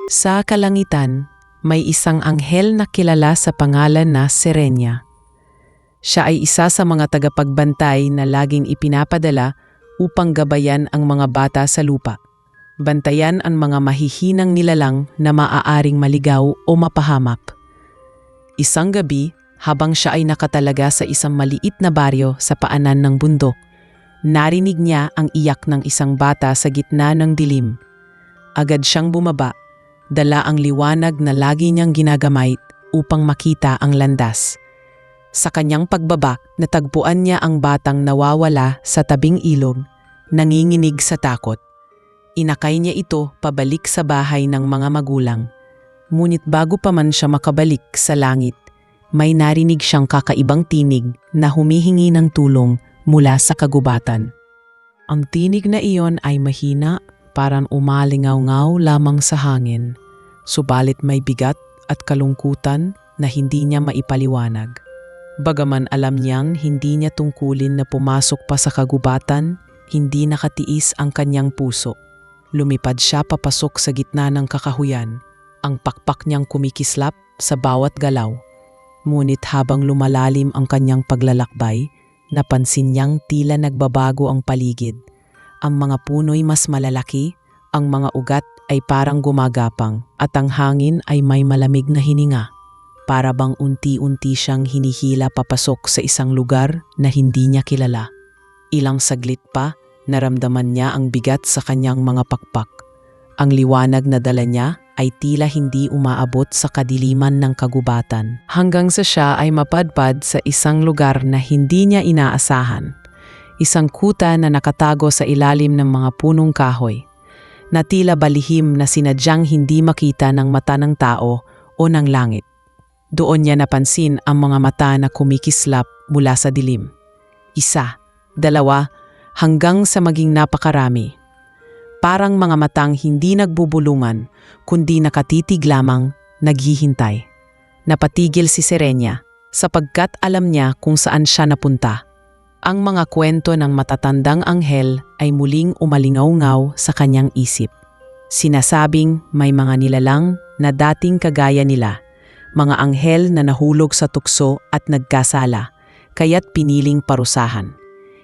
Sa kalangitan, may isang anghel na kilala sa pangalan na Sirenia. Siya ay isa sa mga tagapagbantay na laging ipinapadala upang gabayan ang mga bata sa lupa. Bantayan ang mga mahihinang nilalang na maaaring maligaw o mapahamak. Isang gabi, habang siya ay nakatalaga sa isang maliit na baryo sa paanan ng bundok, narinig niya ang iyak ng isang bata sa gitna ng dilim. Agad siyang bumaba, dala ang liwanag na lagi niyang ginagamit upang makita ang landas. Sa kanyang pagbaba, natagpuan niya ang batang nawawala sa tabing ilog, nanginginig sa takot. Inakay niya ito pabalik sa bahay ng mga magulang. Ngunit bago pa man siya makabalik sa langit, may narinig siyang kakaibang tinig na humihingi ng tulong mula sa kagubatan. Ang tinig na iyon ay mahina, parang umalingaw-ngaw lamang sa hangin, subalit may bigat at kalungkutan na hindi niya maipaliwanag. Bagaman alam niyang hindi niya tungkulin na pumasok pa sa kagubatan, hindi nakatiis ang kanyang puso. Lumipad siya papasok sa gitna ng kakahuyan, ang pakpak niyang kumikislap sa bawat galaw. Ngunit habang lumalalim ang kanyang paglalakbay, napansin niyang tila nagbabago ang paligid. Ang mga puno'y mas malalaki, ang mga ugat ay parang gumagapang, at ang hangin ay may malamig na hininga. Para bang unti-unti siyang hinihila papasok sa isang lugar na hindi niya kilala. Ilang saglit pa, naramdaman niya ang bigat sa kanyang mga pakpak. Ang liwanag na dala niya ay tila hindi umaabot sa kadiliman ng kagubatan, hanggang sa siya ay mapadpad sa isang lugar na hindi niya inaasahan. Isang kuta na nakatago sa ilalim ng mga punong kahoy, na tila balihim na sinadyang hindi makita ng mata ng tao o ng langit. Doon niya napansin ang mga mata na kumikislap mula sa dilim. Isa, dalawa, hanggang sa maging napakarami. Parang mga matang hindi nagbubulungan, kundi nakatitig lamang, naghihintay. Napatigil si Sirenia, sapagkat alam niya kung saan siya napunta. Ang mga kwento ng matatandang anghel ay muling umalingaw-ngaw sa kanyang isip. Sinasabing may mga nilalang na dating kagaya nila, mga anghel na nahulog sa tukso at nagkasala, kaya't piniling parusahan.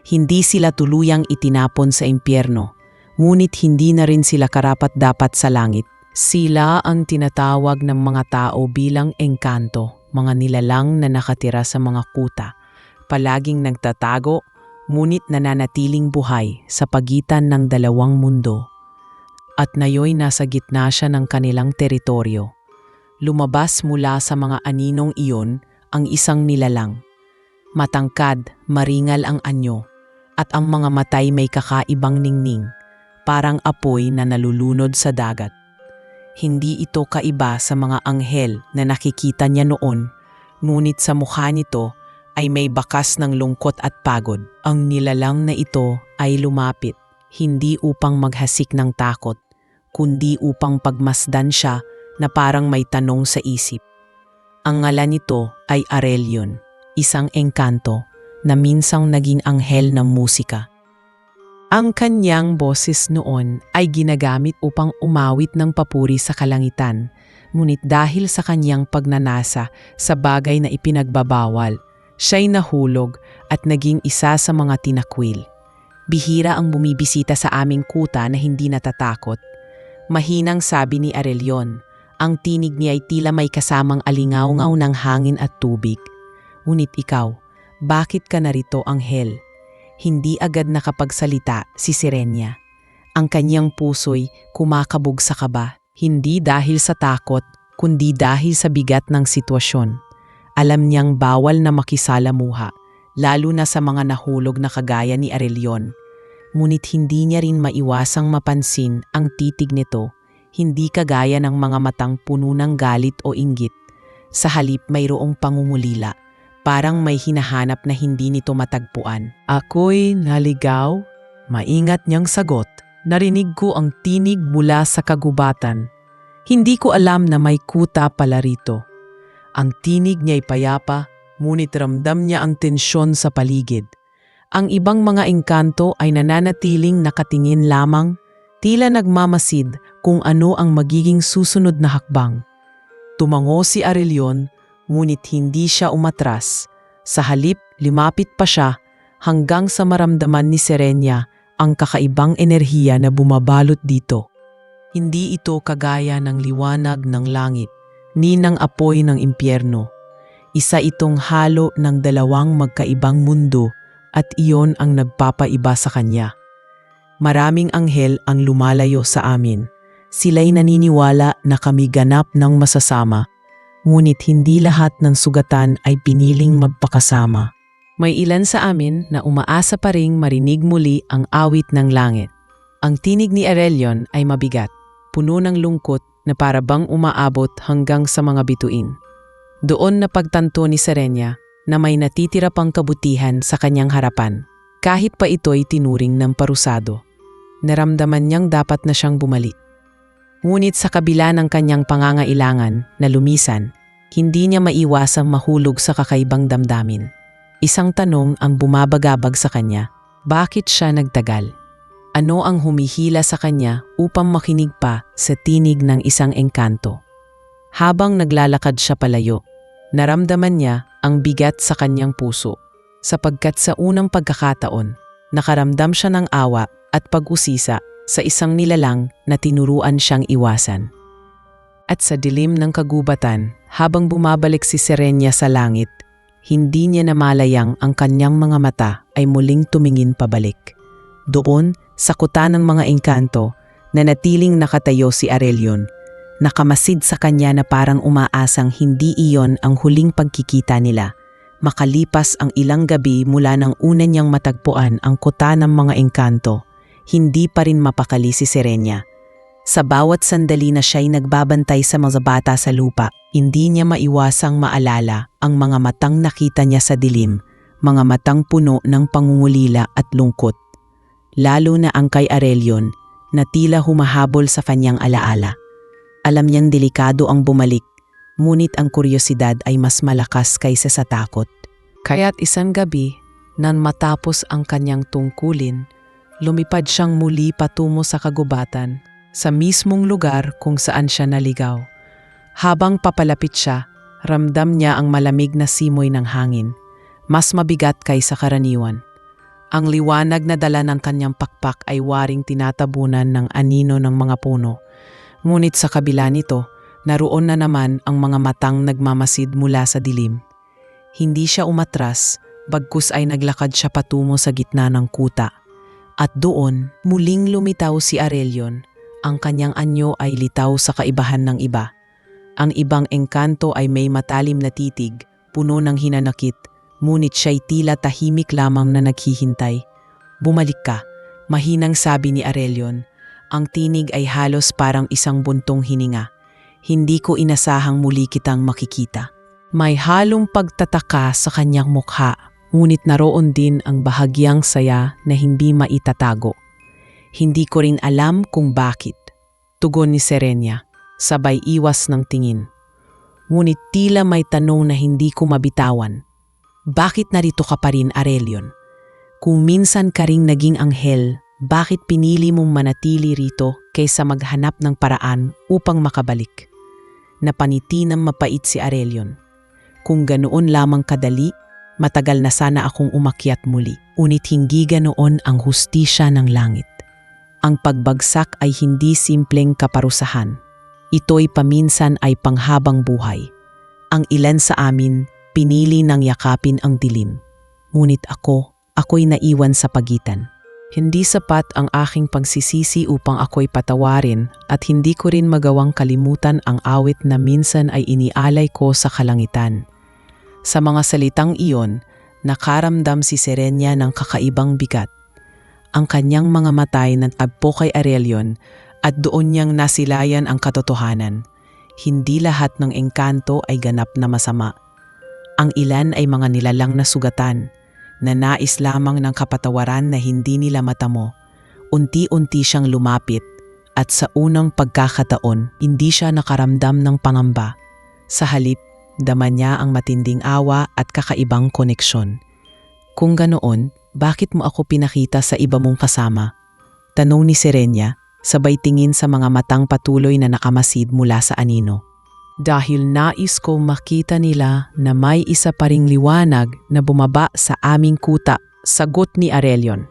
Hindi sila tuluyang itinapon sa impyerno, ngunit hindi na rin sila karapat-dapat sa langit. Sila ang tinatawag ng mga tao bilang engkanto, mga nilalang na nakatira sa mga kuta, palaging nagtatago, ngunit nananatiling buhay sa pagitan ng dalawang mundo. At ngayoy nasa gitna siya ng kanilang teritoryo. Lumabas mula sa mga aninong iyon ang isang nilalang. Matangkad, maringal ang anyo, at ang mga matay may kakaibang ningning, parang apoy na nalulunod sa dagat. Hindi ito kaiba sa mga anghel na nakikita niya noon, ngunit sa mukha nito ay may bakas ng lungkot at pagod. Ang nilalang na ito ay lumapit, hindi upang maghasik ng takot, kundi upang pagmasdan siya na parang may tanong sa isip. Ang ngalan nito ay Arelion, isang engkanto na minsang naging anghel ng musika. Ang kanyang boses noon ay ginagamit upang umawit ng papuri sa kalangitan, ngunit dahil sa kanyang pagnanasa sa bagay na ipinagbabawal, siya'y nahulog at naging isa sa mga tinakwil. Bihira ang bumibisita sa aming kuta na hindi natatakot. Mahinang sabi ni Arelion, ang tinig niya ay tila may kasamang alingaw-ngaw ng hangin at tubig. Ngunit ikaw, bakit ka narito, anghel? Hindi agad nakapagsalita si Sirenia. Ang kanyang puso'y kumakabog sa kaba, hindi dahil sa takot, kundi dahil sa bigat ng sitwasyon. Alam niyang bawal na makisalamuha, lalo na sa mga nahulog na kagaya ni Arelion. Ngunit hindi niya rin maiwasang mapansin ang titig nito, hindi kagaya ng mga matang puno ng galit o inggit. Sa halip mayroong pangungulila. Parang may hinahanap na hindi nito matagpuan. Ako'y naligaw? Maingat niyang sagot. Narinig ko ang tinig mula sa kagubatan. Hindi ko alam na may kuta pala rito. Ang tinig niya'y payapa, ngunit ramdam niya ang tensyon sa paligid. Ang ibang mga engkanto ay nananatiling nakatingin lamang, Tila nagmamasid kung ano ang magiging susunod na hakbang. Tumango si Aurelion, ngunit hindi siya umatras. Sa halip, lumapit pa siya hanggang sa maramdaman ni Serenia ang kakaibang enerhiya na bumabalot dito. Hindi ito kagaya ng liwanag ng langit, ni ng apoy ng impyerno. Isa itong halo ng dalawang magkaibang mundo at iyon ang nagpapaiba sa kanya. Maraming anghel ang lumalayo sa amin. Sila'y naniniwala na kami ganap ng masasama, ngunit hindi lahat ng sugatan ay piniling magpakasama. May ilan sa amin na umaasa pa ring marinig muli ang awit ng langit. Ang tinig ni Aurelion ay mabigat, puno ng lungkot na para bang umaabot hanggang sa mga bituin. Doon napagtanto ni Serenia na may natitira pang kabutihan sa kanyang harapan, kahit pa ito'y tinuring ng parusado. Naramdaman niyang dapat na siyang bumalik. Ngunit sa kabila ng kanyang pangangailangan na lumisan, hindi niya maiwasang mahulog sa kakaibang damdamin. Isang tanong ang bumabagabag sa kanya, bakit siya nagtagal? Ano ang humihila sa kanya upang makinig pa sa tinig ng isang engkanto? Habang naglalakad siya palayo, naramdaman niya ang bigat sa kanyang puso, sapagkat sa unang pagkakataon, nakaramdam siya ng awa at pag-usisa sa isang nilalang na tinuruan siyang iwasan. At sa dilim ng kagubatan, habang bumabalik si Serenia sa langit, hindi niya namalayang ang kanyang mga mata ay muling tumingin pabalik. Doon, sa kuta ng mga engkanto, nanatiling nakatayo si Aurelion, nakamasid sa kanya na parang umaasang hindi iyon ang huling pagkikita nila. Makalipas ang ilang gabi mula nang una niyang matagpuan ang kuta ng mga engkanto, hindi pa rin mapakali si Serenia. Sa bawat sandali na siya'y nagbabantay sa mga bata sa lupa, hindi niya maiwasang maalala ang mga matang nakita niya sa dilim, mga matang puno ng pangungulila at lungkot. Lalo na ang kay Aurelion na tila humahabol sa kanyang alaala. Alam niyang delikado ang bumalik, ngunit ang kuryosidad ay mas malakas kaysa sa takot. Kaya't isang gabi, nang matapos ang kanyang tungkulin, lumipad siyang muli patungo sa kagubatan, sa mismong lugar kung saan siya naligaw. Habang papalapit siya, ramdam niya ang malamig na simoy ng hangin, mas mabigat kaysa karaniwan. Ang liwanag na dala ng kanyang pakpak ay waring tinatabunan ng anino ng mga puno. Ngunit sa kabila nito, naroon na naman ang mga matang nagmamasid mula sa dilim. Hindi siya umatras, bagkus ay naglakad siya patungo sa gitna ng kuta. At doon, muling lumitaw si Aurelion. Ang kanyang anyo ay litaw sa kaibahan ng iba. Ang ibang engkanto ay may matalim na titig, puno ng hinanakit, ngunit siya'y tila tahimik lamang na naghihintay. Bumalik ka, mahinang sabi ni Aurelion. Ang tinig ay halos parang isang buntong hininga. Hindi ko inasahang muli kitang makikita. May halong pagtataka sa kanyang mukha, ngunit naroon din ang bahagyang saya na hindi maitatago. Hindi ko rin alam kung bakit. Tugon ni Serenia, sabay iwas ng tingin. Ngunit tila may tanong na hindi ko mabitawan. Bakit narito ka pa rin, Aurelion? Kung minsan ka ring naging anghel, bakit pinili mong manatili rito kaysa maghanap ng paraan upang makabalik? Napaniti ng mapait si Aurelion. Kung ganoon lamang kadali, matagal na sana akong umakyat muli. Unit hindi ganoon ang hustisya ng langit. Ang pagbagsak ay hindi simpleng kaparusahan. Ito'y paminsan ay panghabang buhay. Ang ilan sa amin, pinili ng yakapin ang dilim. Ngunit ako'y naiwan sa pagitan. Hindi sapat ang aking pagsisisi upang ako'y patawarin at hindi ko rin magawang kalimutan ang awit na minsan ay inialay ko sa kalangitan. Sa mga salitang iyon, nakaramdam si Serenia ng kakaibang bigat. Ang kanyang mga matay nagtagpo kay Aurelion at doon niyang nasilayan ang katotohanan. Hindi lahat ng engkanto ay ganap na masama. Ang ilan ay mga nilalang na sugatan, na nais lamang ng kapatawaran na hindi nila matamo. Unti-unti siyang lumapit at sa unang pagkakataon, hindi siya nakaramdam ng pangamba. Sa halip, dama niya ang matinding awa at kakaibang koneksyon. Kung ganoon, bakit mo ako pinakita sa iba mong kasama? Tanong ni Serenia, sabay tingin sa mga matang patuloy na nakamasid mula sa anino. Dahil nais ko makita nila na may isa pa ring liwanag na bumaba sa aming kuta, sagot ni Aurelion.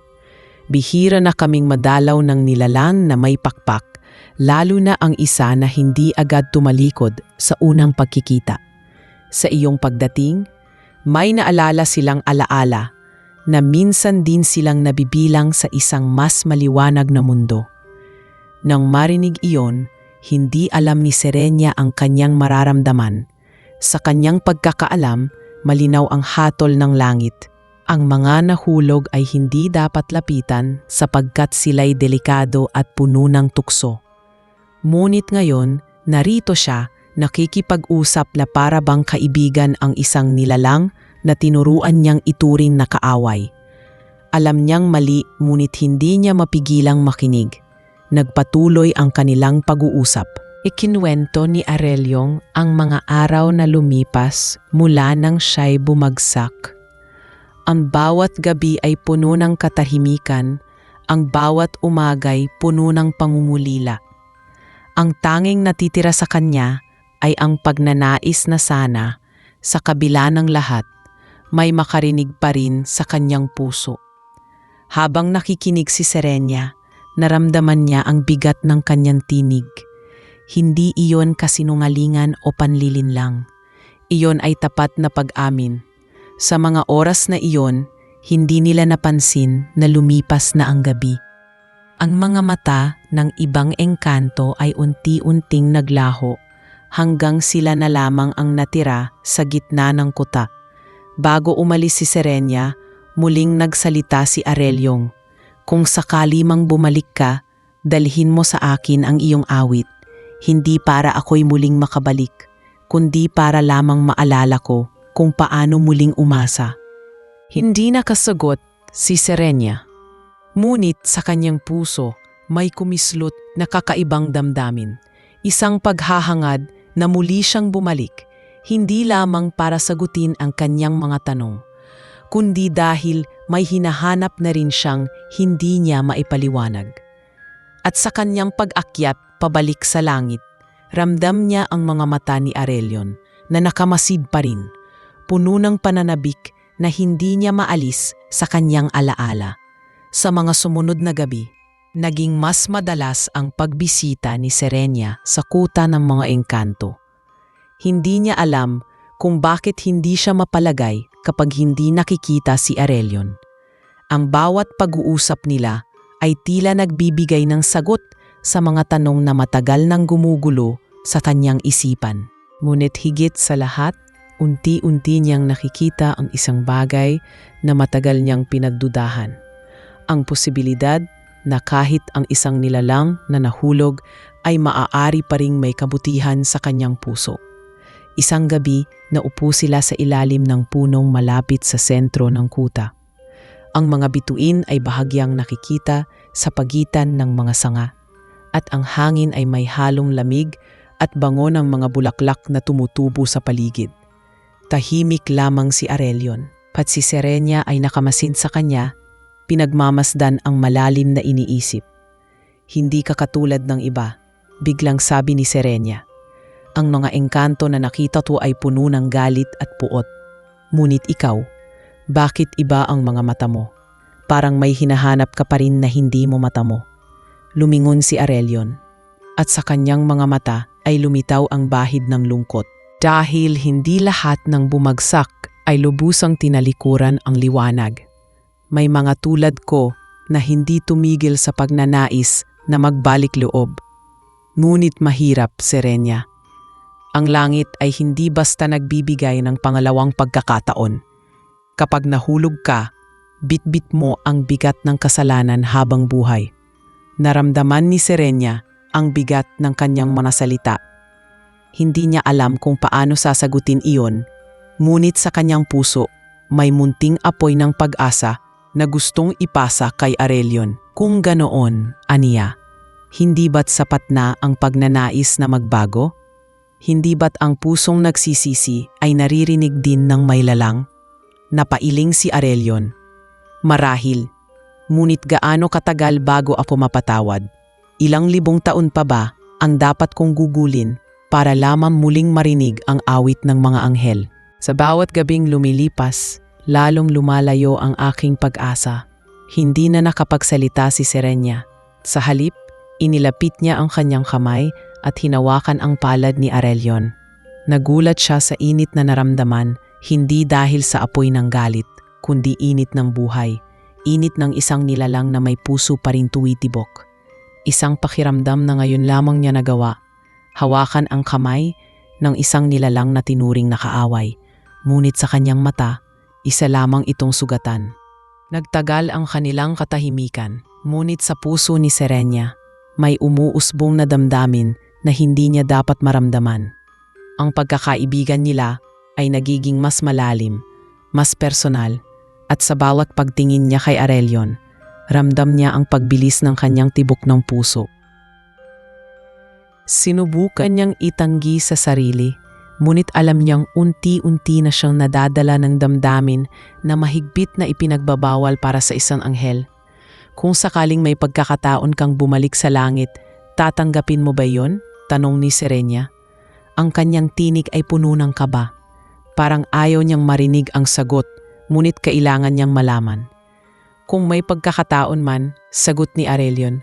Bihira na kaming madalaw ng nilalang na may pakpak, lalo na ang isa na hindi agad tumalikod sa unang pagkikita. Sa iyong pagdating, may naalala silang alaala na minsan din silang nabibilang sa isang mas maliwanag na mundo. Nang marinig iyon, hindi alam ni Serenia ang kanyang mararamdaman. Sa kanyang pagkakaalam, malinaw ang hatol ng langit. Ang mga nahulog ay hindi dapat lapitan sapagkat sila'y delikado at puno ng tukso. Ngunit ngayon, narito siya, nakikipag-usap na para bang kaibigan ang isang nilalang na tinuruan niyang ituring na kaaway. Alam niyang mali, ngunit hindi niya mapigilang makinig. Nagpatuloy ang kanilang pag-uusap. Ikinwento ni Aurelion ang mga araw na lumipas mula nang siya'y bumagsak. Ang bawat gabi ay puno ng katahimikan, ang bawat umagay puno ng pangungulila. Ang tanging natitira sa kanya ay ang pagnanais na sana, sa kabila ng lahat, may makarinig pa rin sa kanyang puso. Habang nakikinig si Serenia, naramdaman niya ang bigat ng kanyang tinig. Hindi iyon kasinungalingan o panlilinlang. Iyon ay tapat na pag-amin. Sa mga oras na iyon, hindi nila napansin na lumipas na ang gabi. Ang mga mata ng ibang engkanto ay unti-unting naglaho hanggang sila na lamang ang natira sa gitna ng kuta. Bago umalis si Serenia, muling nagsalita si Aurelion. Kung sakali mang bumalik ka, dalhin mo sa akin ang iyong awit, hindi para ako'y muling makabalik, kundi para lamang maalala ko kung paano muling umasa. Hindi nakasagot si Serenia. Ngunit sa kanyang puso, may kumislot na kakaibang damdamin. Isang paghahangad na muli siyang bumalik, hindi lamang para sagutin ang kanyang mga tanong, kundi dahil may hinahanap na rin siyang hindi niya maipaliwanag. At sa kanyang pag-akyat pabalik sa langit, ramdam niya ang mga mata ni Aurelion na nakamasid pa rin, puno ng pananabik na hindi niya maalis sa kanyang alaala. Sa mga sumunod na gabi, naging mas madalas ang pagbisita ni Serenia sa kuta ng mga engkanto. Hindi niya alam kung bakit hindi siya mapalagay kapag hindi nakikita si Aurelion. Ang bawat pag-uusap nila ay tila nagbibigay ng sagot sa mga tanong na matagal nang gumugulo sa kanyang isipan. Ngunit higit sa lahat, unti-unti niyang nakikita ang isang bagay na matagal niyang pinagdudahan. Ang posibilidad na kahit ang isang nilalang na nahulog ay maaari pa ring may kabutihan sa kanyang puso. Isang gabi, naupo sila sa ilalim ng punong malapit sa sentro ng kuta. Ang mga bituin ay bahagyang nakikita sa pagitan ng mga sanga, at ang hangin ay may halong lamig at bango ng mga bulaklak na tumutubo sa paligid. Tahimik lamang si Aurelion, pat si Serenia ay nakamasid sa kanya, pinagmamasdan ang malalim na iniisip. Hindi ka katulad ng iba, biglang sabi ni Serenia. Ang mga engkanto na nakita ko ay puno ng galit at puot. Ngunit ikaw, bakit iba ang mga mata mo? Parang may hinahanap ka pa rin na hindi mo mata mo. Lumingon si Aurelion, at sa kanyang mga mata ay lumitaw ang bahid ng lungkot. Dahil hindi lahat ng bumagsak ay lubusang tinalikuran ang liwanag. May mga tulad ko na hindi tumigil sa pagnanais na magbalik loob. Ngunit mahirap, Serenia. Ang langit ay hindi basta nagbibigay ng pangalawang pagkakataon. Kapag nahulog ka, bitbit mo ang bigat ng kasalanan habang buhay. Naramdaman ni Serenia ang bigat ng kanyang mga salita. Hindi niya alam kung paano sasagutin iyon, ngunit sa kanyang puso may munting apoy ng pag-asa na gustong ipasa kay Aurelion. Kung ganoon, aniya, hindi ba't sapat na ang pagnanais na magbago? Hindi ba't ang pusong nagsisisi ay naririnig din ng may lalang? Napailing si Aurelion. Marahil, ngunit gaano katagal bago ako mapatawad? Ilang libong taon pa ba ang dapat kong gugulin para lamang muling marinig ang awit ng mga anghel? Sa bawat gabing lumilipas, lalong lumalayo ang aking pag-asa. Hindi na nakapagsalita si Serenia. Sa halip, inilapit niya ang kanyang kamay at hinawakan ang palad ni Aurelion. Nagulat siya sa init na naramdaman, hindi dahil sa apoy ng galit, kundi init ng buhay. Init ng isang nilalang na may puso pa rin tuwitibok. Isang pakiramdam na ngayon lamang niya nagawa. Hawakan ang kamay ng isang nilalang na tinuring na kaaway. Ngunit sa kanyang mata, isa lamang itong sugatan. Nagtagal ang kanilang katahimikan, ngunit sa puso ni Serenia, may umuusbong na damdamin na hindi niya dapat maramdaman. Ang pagkakaibigan nila ay nagiging mas malalim, mas personal, at sa bawat pagtingin niya kay Aurelion, ramdam niya ang pagbilis ng kanyang tibok ng puso. Sinubukan niyang itanggi sa sarili, ngunit alam niyang unti-unti na siyang nadadala ng damdamin na mahigpit na ipinagbabawal para sa isang anghel. Kung sakaling may pagkakataon kang bumalik sa langit, tatanggapin mo ba yon? Tanong ni Serenia. Ang kanyang tinig ay puno ng kaba. Parang ayaw niyang marinig ang sagot, ngunit kailangan niyang malaman. Kung may pagkakataon man, sagot ni Aurelion,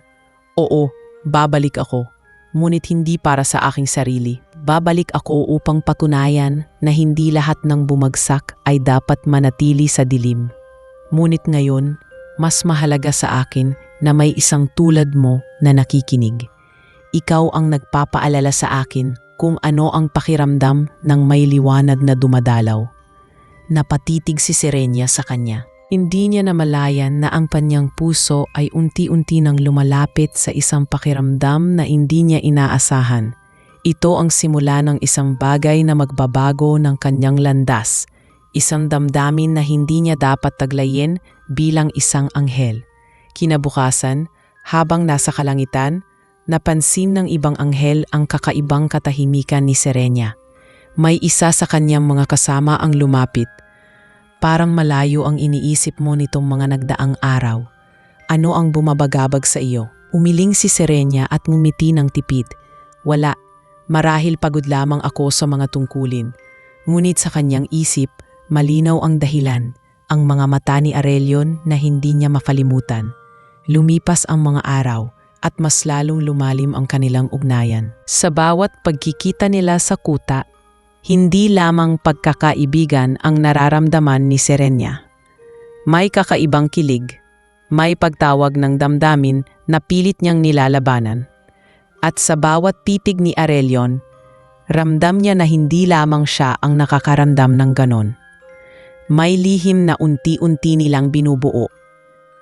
oo, babalik ako. Ngunit hindi para sa aking sarili. Babalik ako upang patunayan na hindi lahat ng bumagsak ay dapat manatili sa dilim. Ngunit ngayon, mas mahalaga sa akin na may isang tulad mo na nakikinig. Ikaw ang nagpapaalala sa akin kung ano ang pakiramdam ng may liwanag na dumadalaw. Napatitig si Serenia sa kanya. Hindi niya namalayan na ang kanyang puso ay unti-unti nang lumalapit sa isang pakiramdam na hindi niya inaasahan. Ito ang simula ng isang bagay na magbabago ng kanyang landas, isang damdamin na hindi niya dapat taglayin bilang isang anghel. Kinabukasan, habang nasa kalangitan, napansin ng ibang anghel ang kakaibang katahimikan ni Serenia. May isa sa kanyang mga kasama ang lumapit. Parang malayo ang iniisip mo nitong mga nagdaang araw. Ano ang bumabagabag sa iyo? Umiling si Serenia at ngumiti ng tipid. Wala, marahil pagod lamang ako sa mga tungkulin. Ngunit sa kanyang isip, malinaw ang dahilan, ang mga mata ni Aurelion na hindi niya makalimutan. Lumipas ang mga araw at mas lalong lumalim ang kanilang ugnayan. Sa bawat pagkikita nila sa kuta, hindi lamang pagkakaibigan ang nararamdaman ni Serenia. May kakaibang kilig, may pagtawag ng damdamin na pilit niyang nilalabanan. At sa bawat titig ni Aurelion, ramdam niya na hindi lamang siya ang nakakaramdam ng ganon. May lihim na unti-unti nilang binubuo.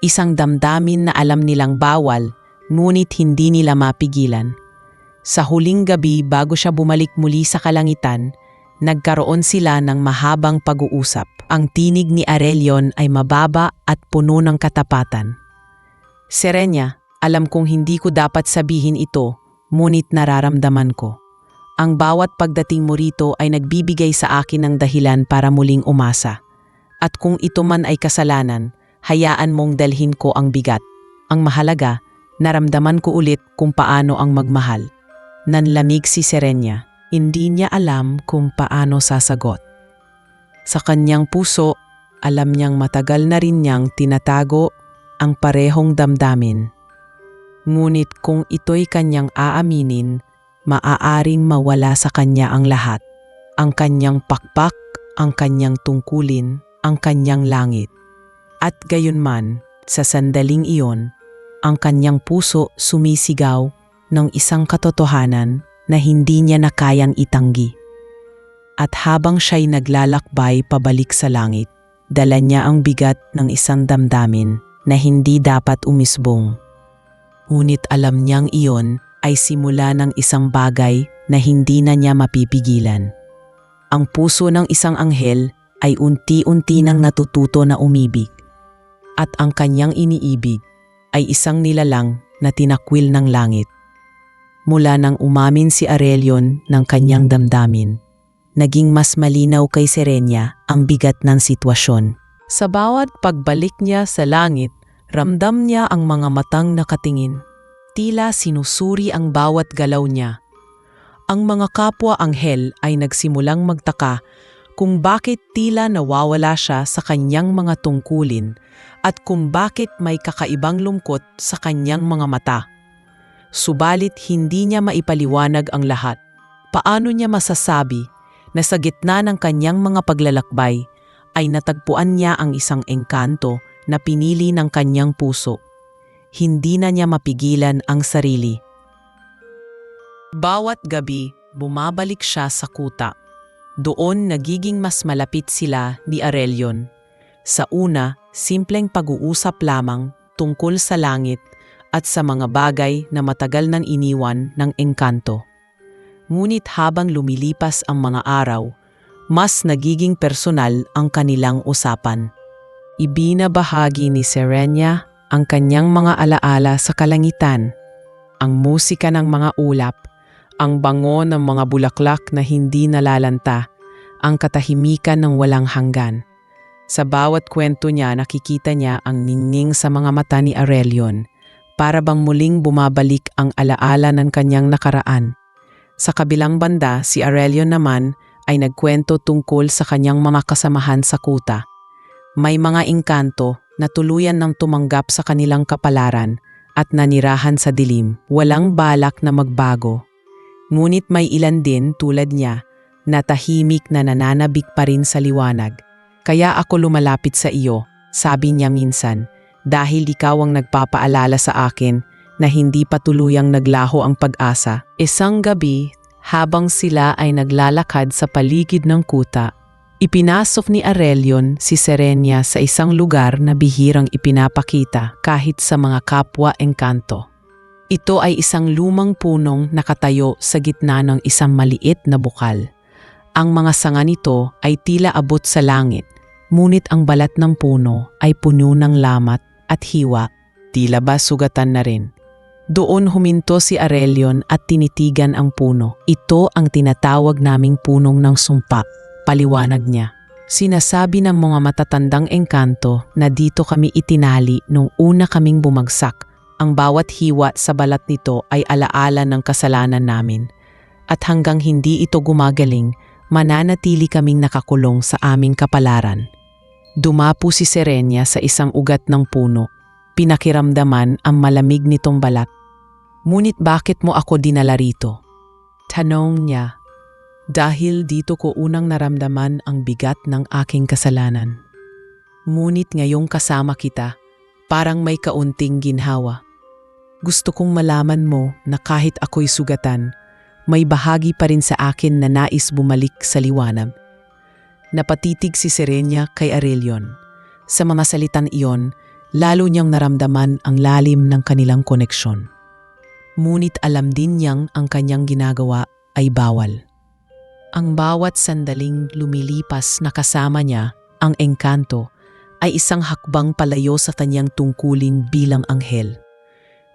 Isang damdamin na alam nilang bawal, ngunit hindi nila mapigilan. Sa huling gabi bago siya bumalik muli sa kalangitan, nagkaroon sila ng mahabang pag-uusap. Ang tinig ni Aurelion ay mababa at puno ng katapatan. Serenia, alam kong hindi ko dapat sabihin ito, ngunit nararamdaman ko. Ang bawat pagdating mo rito ay nagbibigay sa akin ng dahilan para muling umasa. At kung ito man ay kasalanan, hayaan mong dalhin ko ang bigat. Ang mahalaga, naramdaman ko ulit kung paano ang magmahal. Nanlamig si Serenia. Hindi niya alam kung paano sasagot. Sa kanyang puso, alam niyang matagal na rin niyang tinatago ang parehong damdamin. Ngunit kung ito'y kanyang aaminin, maaaring mawala sa kanya ang lahat. Ang kanyang pakpak, ang kanyang tungkulin, ang kanyang langit. At gayunman, sa sandaling iyon, ang kanyang puso sumisigaw ng isang katotohanan na hindi niya na kayang itanggi. At habang siya'y naglalakbay pabalik sa langit, dala niya ang bigat ng isang damdamin na hindi dapat umisbong. Ngunit alam niyang iyon ay simula ng isang bagay na hindi na niya mapipigilan. Ang puso ng isang anghel ay unti-unti nang natututo na umibig. At ang kanyang iniibig ay isang nilalang na tinakwil ng langit. Mula nang umamin si Aurelion ng kanyang damdamin, naging mas malinaw kay Serenia ang bigat ng sitwasyon. Sa bawat pagbalik niya sa langit, ramdam niya ang mga matang nakatingin. tila sinusuri ang bawat galaw niya. Ang mga kapwa anghel ay nagsimulang magtaka kung bakit tila nawawala siya sa kanyang mga tungkulin at kung bakit may kakaibang lungkot sa kanyang mga mata. Subalit hindi niya maipaliwanag ang lahat. Paano niya masasabi na sa gitna ng kanyang mga paglalakbay ay natagpuan niya ang isang engkanto na pinili ng kanyang puso? Hindi na niya mapigilan ang sarili. Bawat gabi, bumabalik siya sa kuta. Doon nagiging mas malapit sila ni Aurelion. Sa una, simpleng pag-uusap lamang tungkol sa langit at sa mga bagay na matagal nang iniwan ng engkanto. Ngunit habang lumilipas ang mga araw, mas nagiging personal ang kanilang usapan. Ibinabahagi ni Serenia ang kanyang mga alaala sa kalangitan, ang musika ng mga ulap, ang bango ng mga bulaklak na hindi nalalanta, ang katahimikan ng walang hanggan. Sa bawat kwento niya nakikita niya ang ningning sa mga mata ni Aurelion, para bang muling bumabalik ang alaala ng kanyang nakaraan. Sa kabilang banda, si Aurelion naman ay nagkwento tungkol sa kanyang mga kasamahan sa kuta. May mga engkanto na tuluyan ng tumanggap sa kanilang kapalaran at nanirahan sa dilim, walang balak na magbago. Ngunit may ilan din tulad niya na tahimik na nananabik pa rin sa liwanag. Kaya ako lumalapit sa iyo, sabi niya minsan, dahil ikaw ang nagpapaalala sa akin na hindi pa tuluyang naglaho ang pag-asa. Isang gabi, habang sila ay naglalakad sa paligid ng kuta, ipinasok ni Aurelion si Serenia sa isang lugar na bihirang ipinapakita kahit sa mga kapwa engkanto. Ito ay isang lumang punong nakatayo sa gitna ng isang maliit na bukal. Ang mga sanga nito ay tila abot sa langit, ngunit ang balat ng puno ay puno ng lamat at hiwa, tila ba sugatan na rin. Doon huminto si Aurelion at tinitigan ang puno. Ito ang tinatawag naming punong ng sumpa, paliwanag niya. Sinasabi ng mga matatandang engkanto na dito kami itinali nung una kaming bumagsak. Ang bawat hiwa sa balat nito ay alaala ng kasalanan namin. At hanggang hindi ito gumagaling, mananatili kaming nakakulong sa aming kapalaran. Dumapo si Serenia sa isang ugat ng puno. Pinakiramdaman ang malamig nitong balat. Ngunit bakit mo ako dinala rito? Tanong niya. Dahil dito ko unang naramdaman ang bigat ng aking kasalanan. Ngunit ngayong kasama kita, parang may kaunting ginhawa. Gusto kong malaman mo na kahit ako'y sugatan, may bahagi pa rin sa akin na nais bumalik sa liwanag. Napatitig si Serenia kay Aurelion. Sa mga salitang iyon, lalo niyang naramdaman ang lalim ng kanilang koneksyon. Ngunit alam din niyang ang kanyang ginagawa ay bawal. Ang bawat sandaling lumilipas na kasama niya, ang engkanto, ay isang hakbang palayo sa kanyang tungkulin bilang anghel.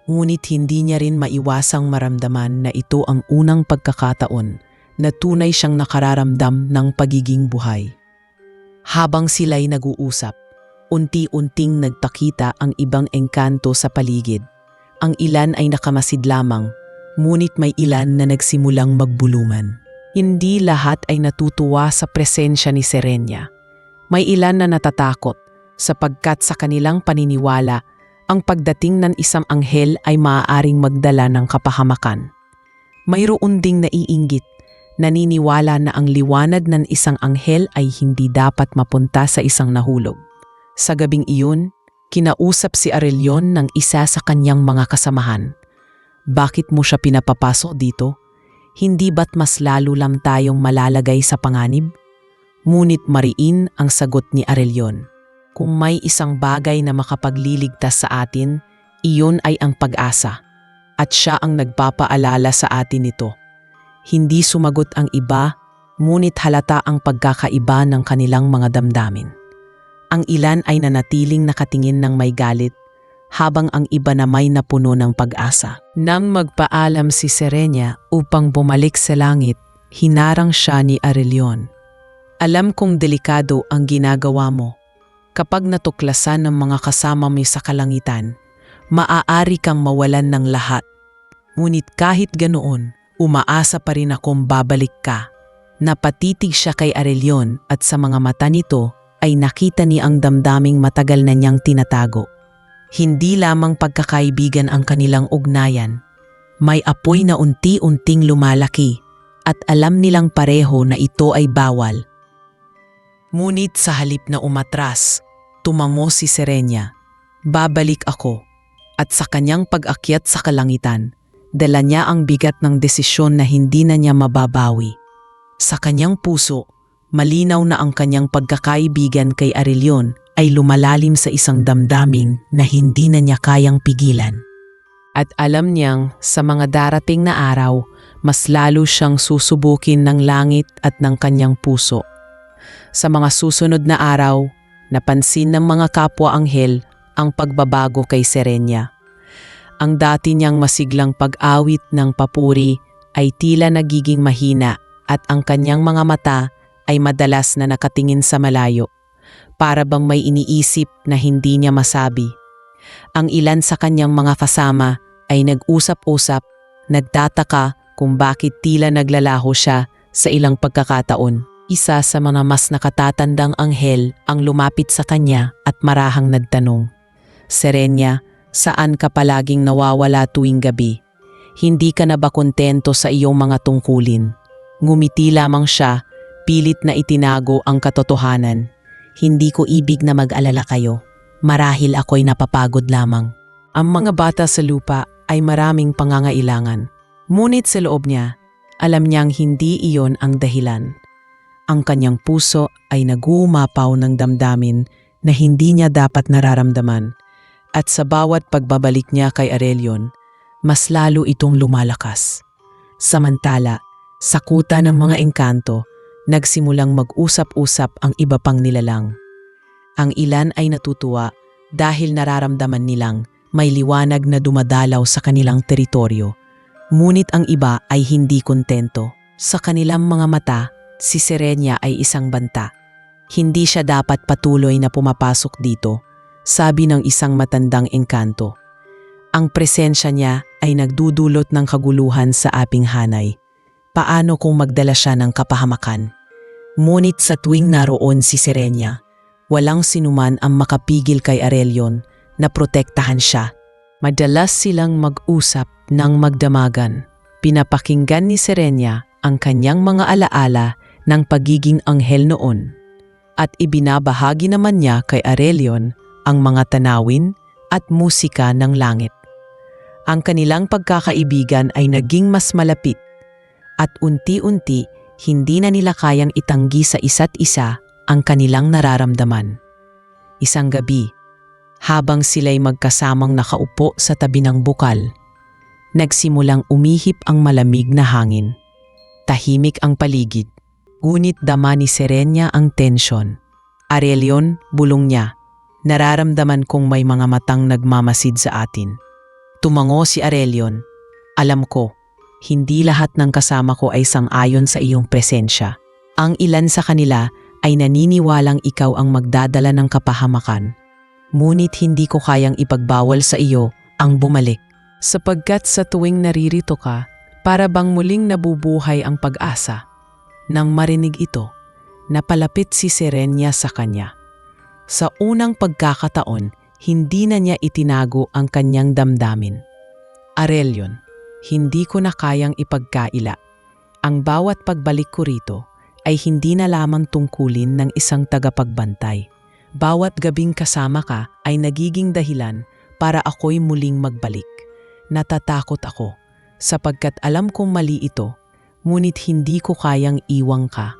Ngunit hindi niya rin maiwasang maramdaman na ito ang unang pagkakataon na tunay siyang nakararamdam ng pagiging buhay. Habang sila'y nag-uusap, unti-unting nagpakita ang ibang engkanto sa paligid. Ang ilan ay nakamasid lamang, ngunit may ilan na nagsimulang magbuluman. Hindi lahat ay natutuwa sa presensya ni Serenia. May ilan na natatakot sapagkat sa kanilang paniniwala, ang pagdating ng isang anghel ay maaaring magdala ng kapahamakan. Mayroon ding naiinggit, naniniwala na ang liwanag ng isang anghel ay hindi dapat mapunta sa isang nahulog. Sa gabing iyon, kinausap si Aurelion ng isa sa kanyang mga kasamahan. Bakit mo siya pinapapasok dito? Hindi ba't mas lalo lang tayong malalagay sa panganib? Ngunit mariin ang sagot ni Aurelion. Kung may isang bagay na makapagliligtas sa atin, iyon ay ang pag-asa. At siya ang nagpapaalala sa atin nito. Hindi sumagot ang iba, ngunit halata ang pagkakaiba ng kanilang mga damdamin. Ang ilan ay nanatiling nakatingin ng may galit, habang ang iba na may napuno ng pag-asa. Nang magpaalam si Serenia upang bumalik sa langit, hinarang siya ni Aurelion. Alam kong delikado ang ginagawa mo. Kapag natuklasan ng mga kasama mo sa kalangitan, maaari kang mawalan ng lahat. Ngunit kahit ganoon, umaasa pa rin akong babalik ka. Napatitig siya kay Aurelion at sa mga mata nito ay nakita niya ang damdaming matagal na niyang tinatago. Hindi lamang pagkakaibigan ang kanilang ugnayan. May apoy na unti-unting lumalaki at alam nilang pareho na ito ay bawal. Ngunit sa halip na umatras, tumango si Serenia. Babalik ako. At sa kanyang pag-akyat sa kalangitan, dala niya ang bigat ng desisyon na hindi na niya mababawi. Sa kanyang puso, malinaw na ang kanyang pagkakaibigan kay Aurelion ay lumalalim sa isang damdaming na hindi na niya kayang pigilan. At alam niyang sa mga darating na araw, mas lalo siyang susubukin ng langit at ng kanyang puso. Sa mga susunod na araw, napansin ng mga kapwa-anghel ang pagbabago kay Serenia. Ang dati niyang masiglang pag-awit ng papuri ay tila nagiging mahina at ang kanyang mga mata ay madalas na nakatingin sa malayo, para bang may iniisip na hindi niya masabi. Ang ilan sa kanyang mga kasama ay nag-usap-usap, nagtataka kung bakit tila naglalaho siya sa ilang pagkakataon. Isa sa mga mas nakatatandang anghel ang lumapit sa kanya at marahang nagtanong, "Serenia, saan ka palaging nawawala tuwing gabi? Hindi ka na ba kontento sa iyong mga tungkulin?" Ngumiti lamang siya, pilit na itinago ang katotohanan. "Hindi ko ibig na mag-alala kayo. Marahil ako'y napapagod lamang." Ang mga bata sa lupa ay maraming pangangailangan. Ngunit sa loob niya, alam niyang hindi iyon ang dahilan. Ang kanyang puso ay naguumapaw ng damdamin na hindi niya dapat nararamdaman. At sa bawat pagbabalik niya kay Aurelion, mas lalo itong lumalakas. Samantala, sa kuta ng mga engkanto, nagsimulang mag-usap-usap ang iba pang nilalang. Ang ilan ay natutuwa dahil nararamdaman nilang may liwanag na dumadalaw sa kanilang teritoryo. Ngunit ang iba ay hindi kontento. Sa kanilang mga mata, si Serenia ay isang banta. Hindi siya dapat patuloy na pumapasok dito, sabi ng isang matandang engkanto. Ang presensya niya ay nagdudulot ng kaguluhan sa aping hanay. Paano kung magdala siya ng kapahamakan? Ngunit sa tuwing naroon si Serenia, walang sinuman ang makapigil kay Aurelion na protektahan siya. Madalas silang mag-usap ng magdamagan. Pinapakinggan ni Serenia ang kanyang mga alaala ng pagiging anghel noon. At ibinabahagi naman niya kay Aurelion ang mga tanawin at musika ng langit. Ang kanilang pagkakaibigan ay naging mas malapit at unti-unti hindi na nila kayang itanggi sa isa't isa ang kanilang nararamdaman. Isang gabi, habang sila'y magkasamang nakaupo sa tabi ng bukal, nagsimulang umihip ang malamig na hangin. Tahimik ang paligid, ngunit dama ni Serenia ang tensyon. "Aurelion," bulong niya, "nararamdaman kong may mga matang nagmamasid sa atin." Tumango si Aurelion, "Alam ko, hindi lahat ng kasama ko ay sang-ayon sa iyong presensya. Ang ilan sa kanila ay naniniwalang ikaw ang magdadala ng kapahamakan. Ngunit hindi ko kayang ipagbawal sa iyo ang bumalik. Sapagkat sa tuwing naririto ka, para bang muling nabubuhay ang pag-asa." Nang marinig ito, napalapit si Serenia sa kanya. Sa unang pagkakataon, hindi na niya itinago ang kanyang damdamin. "Aurelion, hindi ko na kayang ipagkaila. Ang bawat pagbalik ko rito ay hindi na lamang tungkulin ng isang tagapagbantay. Bawat gabing kasama ka ay nagiging dahilan para ako'y muling magbalik. Natatakot ako sapagkat alam kong mali ito, ngunit hindi ko kayang iwang ka."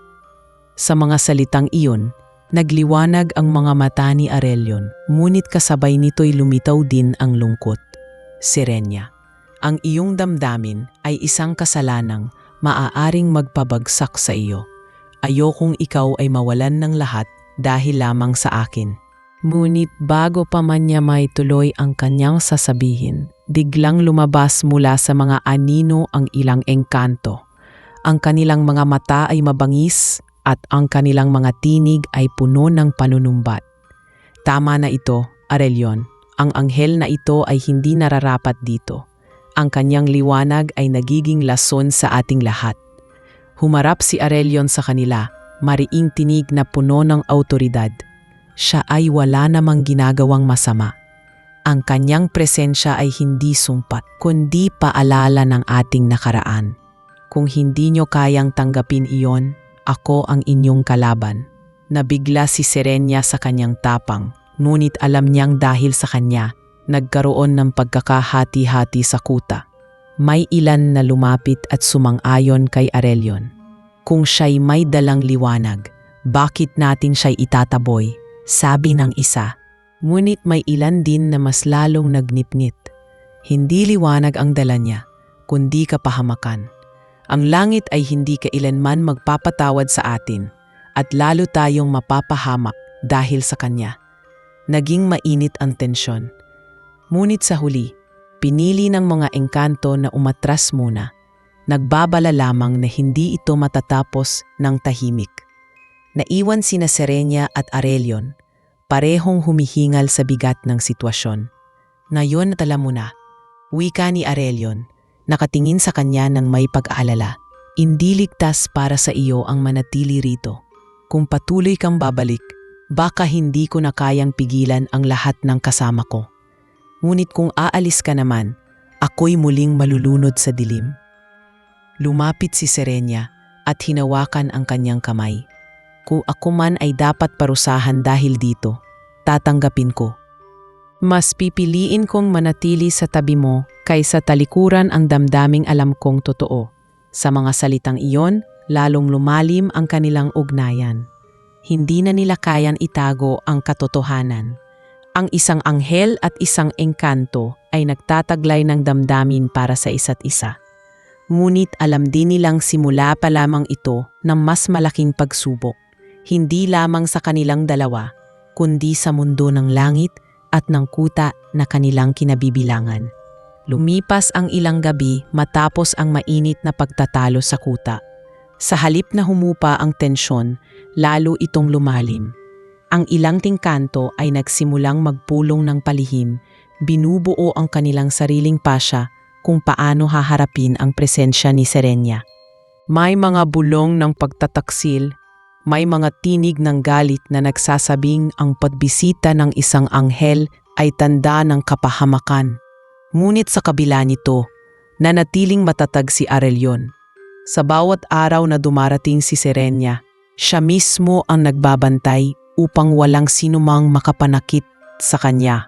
Sa mga salitang iyon, nagliwanag ang mga mata ni Aurelion, ngunit kasabay nito'y lumitaw din ang lungkot. "Serenia, ang iyong damdamin ay isang kasalanang maaaring magpabagsak sa iyo. Ayokong ikaw ay mawalan ng lahat dahil lamang sa akin." Ngunit bago pa man niya may tuloy ang kanyang sasabihin, biglang lumabas mula sa mga anino ang ilang engkanto. Ang kanilang mga mata ay mabangis at ang kanilang mga tinig ay puno ng panunumbat. "Tama na ito, Aurelion. Ang anghel na ito ay hindi nararapat dito. Ang kanyang liwanag ay nagiging lason sa ating lahat. Humarap si Aurelion sa kanila, mariing tinig na puno ng awtoridad. Siya ay wala namang ginagawang masama. Ang kanyang presensya ay hindi sumpat, kundi paalala ng ating nakaraan. Kung hindi nyo kayang tanggapin iyon, ako ang inyong kalaban. Nabigla si Serenia sa kanyang tapang, ngunit alam niyang dahil sa kanya, nagkaroon ng pagkakahati-hati sa kuta. May ilan na lumapit at sumang-ayon kay Aurelion. Kung siya'y may dalang liwanag, bakit natin siya'y itataboy? Sabi ng isa. Ngunit may ilan din na mas lalong nagnitngit. Hindi liwanag ang dala niya, kundi kapahamakan. Ang langit ay hindi kailanman magpapatawad sa atin, at lalo tayong mapapahamak dahil sa kanya. Naging mainit ang tensyon. Ngunit sa huli, pinili ng mga engkanto na umatras muna. Nagbabala lamang na hindi ito matatapos ng tahimik. Naiwan sina Serenia at Aurelion, parehong humihingal sa bigat ng sitwasyon. Ngayon natala mo na, wika ni Aurelion, nakatingin sa kanya ng may pag-aalala. Hindi ligtas para sa iyo ang manatili rito. Kung patuloy kang babalik, baka hindi ko na kayang pigilan ang lahat ng kasama ko. Ngunit kung aalis ka naman, ako'y muling malulunod sa dilim. Lumapit si Serenia at hinawakan ang kanyang kamay. Kung ako man ay dapat parusahan dahil dito, tatanggapin ko. Mas pipiliin kong manatili sa tabi mo kaysa talikuran ang damdaming alam kong totoo. Sa mga salitang iyon, lalong lumalim ang kanilang ugnayan. Hindi na nila kayang itago ang katotohanan. Ang isang anghel at isang engkanto ay nagtataglay ng damdamin para sa isa't isa. Ngunit alam din nilang simula pa lamang ito ng mas malaking pagsubok, hindi lamang sa kanilang dalawa, kundi sa mundo ng langit at ng kuta na kanilang kinabibilangan. Lumipas ang ilang gabi matapos ang mainit na pagtatalo sa kuta. Sa halip na humupa ang tensyon, lalo itong lumalim. Ang ilang tingkanto ay nagsimulang magpulong ng palihim, binubuo ang kanilang sariling pasya kung paano haharapin ang presensya ni Serenia. May mga bulong ng pagtataksil, may mga tinig ng galit na nagsasabing ang pagbisita ng isang anghel ay tanda ng kapahamakan. Ngunit sa kabila nito, nanatiling matatag si Aurelion. Sa bawat araw na dumarating si Serenia, siya mismo ang nagbabantay upang walang sinumang makapanakit sa kanya.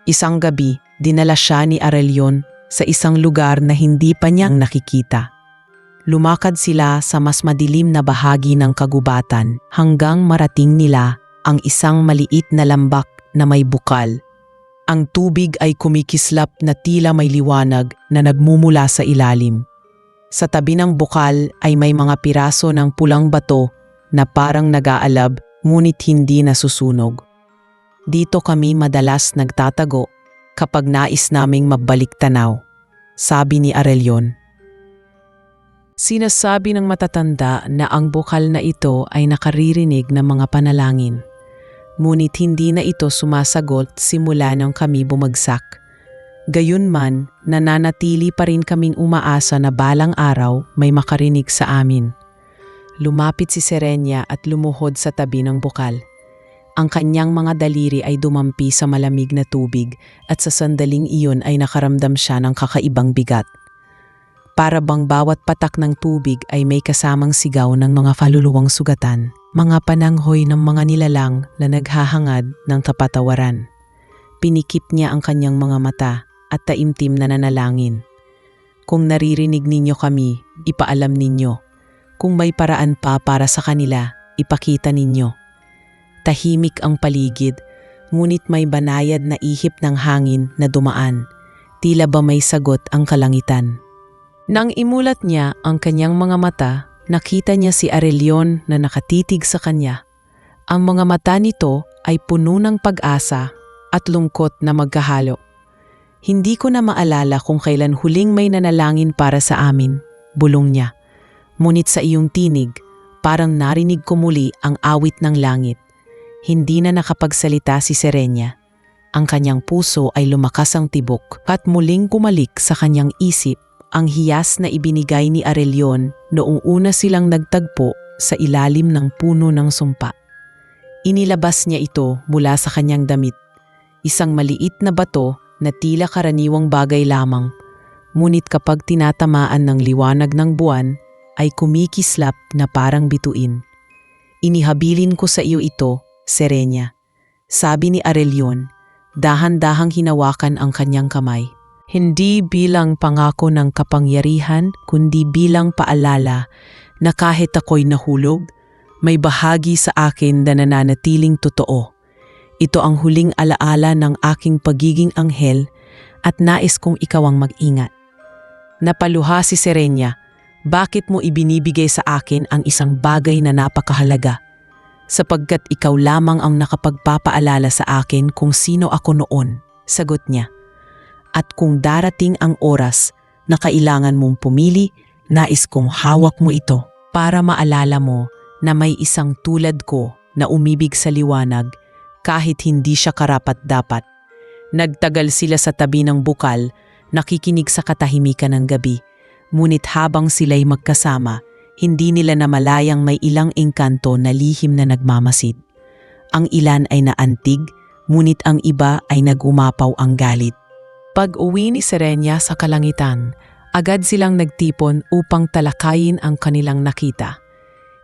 Isang gabi, dinala siya ni Aurelion sa isang lugar na hindi pa niyang nakikita. Lumakad sila sa mas madilim na bahagi ng kagubatan hanggang marating nila ang isang maliit na lambak na may bukal. Ang tubig ay kumikislap na tila may liwanag na nagmumula sa ilalim. Sa tabi ng bukal ay may mga piraso ng pulang bato na parang nag-aalab ngunit hindi nasusunog. Dito kami madalas nagtatago kapag nais naming magbalik tanaw, sabi ni Aurelion. Sinasabi ng matatanda na ang bukal na ito ay nakaririnig ng mga panalangin. Ngunit hindi na ito sumasagot simula nang kami bumagsak. Gayunman, nananatili pa rin kaming umaasa na balang araw may makarinig sa amin. Lumapit si Serenia at lumuhod sa tabi ng bukal. Ang kanyang mga daliri ay dumampi sa malamig na tubig at sa sandaling iyon ay nakaramdam siya ng kakaibang bigat. Para bang bawat patak ng tubig ay may kasamang sigaw ng mga kaluluwang sugatan, mga pananghoy ng mga nilalang na naghahangad ng kapatawaran. Pinikip niya ang kanyang mga mata at taimtim na nanalangin. Kung naririnig ninyo kami, ipaalam ninyo. Kung may paraan pa para sa kanila, ipakita ninyo. Tahimik ang paligid, ngunit may banayad na ihip ng hangin na dumaan. Tila ba may sagot ang kalangitan. Nang imulat niya ang kanyang mga mata, nakita niya si Aurelion na nakatitig sa kanya. Ang mga mata nito ay puno ng pag-asa at lungkot na magkahalo. Hindi ko na maalala kung kailan huling may nanalangin para sa amin, bulong niya. Ngunit sa iyong tinig, parang narinig ko muli ang awit ng langit. Hindi na nakapagsalita si Serenia. ang kanyang puso ay lumakas ang tibok at muling kumalik sa kanyang isip ang hiyas na ibinigay ni Aurelion noong una silang nagtagpo sa ilalim ng puno ng sumpa. Inilabas niya ito mula sa kanyang damit, isang maliit na bato na tila karaniwang bagay lamang, ngunit kapag tinatamaan ng liwanag ng buwan ay kumikislap na parang bituin. Inihabilin ko sa iyo ito, Serenia, sabi ni Aurelion, dahan-dahang hinawakan ang kanyang kamay. Hindi bilang pangako ng kapangyarihan, kundi bilang paalala na kahit ako'y nahulog, may bahagi sa akin na nananatiling totoo. Ito ang huling alaala ng aking pagiging anghel at nais kong ikaw ang mag-ingat. Napaluha si Serenia, bakit mo ibinibigay sa akin ang isang bagay na napakahalaga? Sapagkat ikaw lamang ang nakapagpapaalala sa akin kung sino ako noon, sagot niya. At kung darating ang oras na kailangan mong pumili, nais kong hawak mo ito para maalala mo na may isang tulad ko na umibig sa liwanag kahit hindi siya karapat-dapat. Nagtagal sila sa tabi ng bukal, nakikinig sa katahimikan ng gabi. Ngunit habang sila'y magkasama, hindi nila namalayang may ilang engkanto na lihim na nagmamasid. Ang ilan ay naantig, ngunit ang iba ay nagumapaw ang galit. Pag-uwi ni Serenia sa kalangitan, agad silang nagtipon upang talakayin ang kanilang nakita.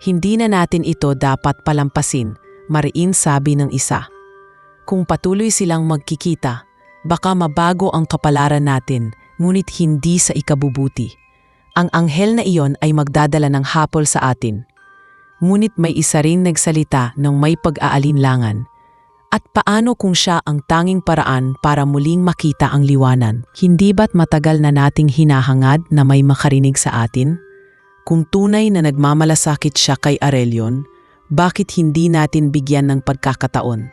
Hindi na natin ito dapat palampasin, mariin sabi ng isa. Kung patuloy silang magkikita, baka mabago ang kapalaran natin, ngunit hindi sa ikabubuti. Ang anghel na iyon ay magdadala ng hapol sa atin. Ngunit may isa ring nagsalita ng may pag-aalinlangan. At paano kung siya ang tanging paraan para muling makita ang liwanan? Hindi ba't matagal na nating hinahangad na may makarinig sa atin? Kung tunay na nagmamalasakit siya kay Aurelion, bakit hindi natin bigyan ng pagkakataon?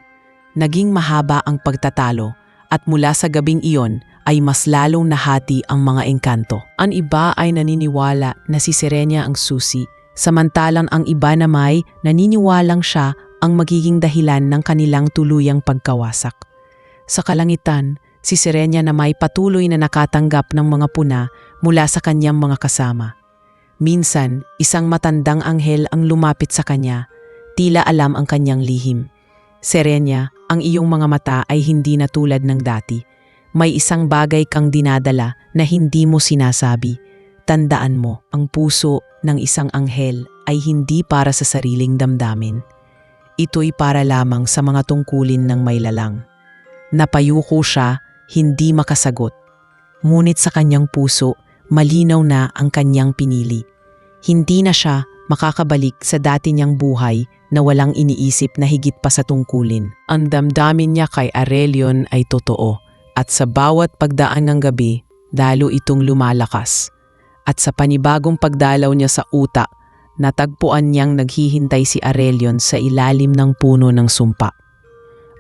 Naging mahaba ang pagtatalo at mula sa gabing iyon ay mas lalong nahati ang mga engkanto. Ang iba ay naniniwala na si Serenia ang susi, samantalang ang iba na may naniniwalang siya ang magiging dahilan ng kanilang tuluyang pagkawasak. Sa kalangitan, si Serenia na may patuloy na nakatanggap ng mga puna mula sa kanyang mga kasama. Minsan, isang matandang anghel ang lumapit sa kanya, tila alam ang kanyang lihim. Serenia, ang iyong mga mata ay hindi na tulad ng dati. May isang bagay kang dinadala na hindi mo sinasabi. Tandaan mo, ang puso ng isang anghel ay hindi para sa sariling damdamin. Ito'y para lamang sa mga tungkulin ng may lalang. Napayuko siya, hindi makasagot. Ngunit sa kanyang puso, malinaw na ang kanyang pinili. Hindi na siya makakabalik sa dati niyang buhay na walang iniisip na higit pa sa tungkulin. Ang damdamin niya kay Aurelion ay totoo at sa bawat pagdaan ng gabi, lalo itong lumalakas. At sa panibagong pagdalaw niya sa uta, natagpuan niyang naghihintay si Aurelion sa ilalim ng puno ng sumpa.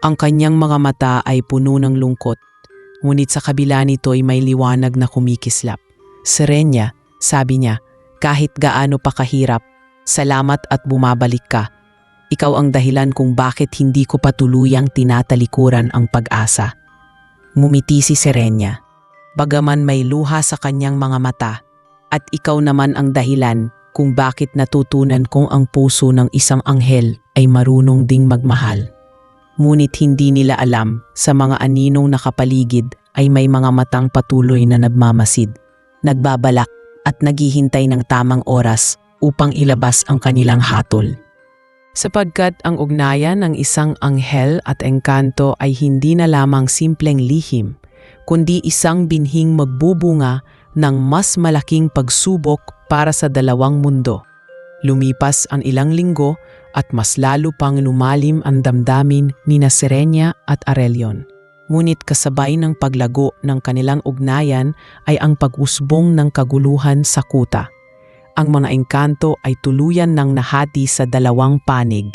Ang kanyang mga mata ay puno ng lungkot, ngunit sa kabila nito'y may liwanag na kumikislap. Serenia, sabi niya, kahit gaano pa kahirap, salamat at bumabalik ka. Ikaw ang dahilan kung bakit hindi ko patuluyang tinatalikuran ang pag-asa. Ngumiti si Serenia, bagaman may luha sa kanyang mga mata, at ikaw naman ang dahilan kung bakit natutunan kong ang puso ng isang anghel ay marunong ding magmahal. Ngunit hindi nila alam, sa mga aninong nakapaligid ay may mga matang patuloy na nagmamasid, nagbabalak at naghihintay ng tamang oras upang ilabas ang kanilang hatol. Sapagkat ang ugnayan ng isang anghel at engkanto ay hindi na lamang simpleng lihim, kundi isang binhing magbubunga ng mas malaking pagsubok para sa dalawang mundo. Lumipas ang ilang linggo at mas lalo pang lumalim ang damdamin ni Serenia at Aurelion. Ngunit kasabay ng paglago ng kanilang ugnayan ay ang pag-usbong ng kaguluhan sa kuta. Ang mga engkanto ay tuluyan ng nahati sa dalawang panig.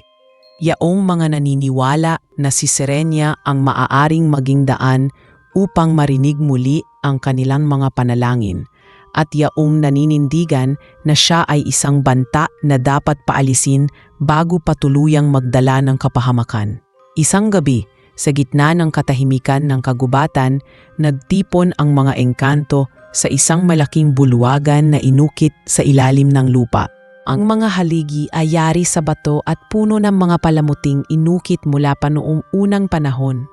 Yaong mga naniniwala na si Serenia ang maaaring maging daan upang marinig muli ang kanilang mga panalangin, at yaong naninindigan na siya ay isang banta na dapat paalisin bago pa tuluyang magdala ng kapahamakan. Isang gabi, Sa gitna ng katahimikan ng kagubatan, nagtipon ang mga engkanto sa isang malaking bulwagan na inukit sa ilalim ng lupa. Ang mga haligi ay yari sa bato at puno ng mga palamuting inukit mula pa noong unang panahon.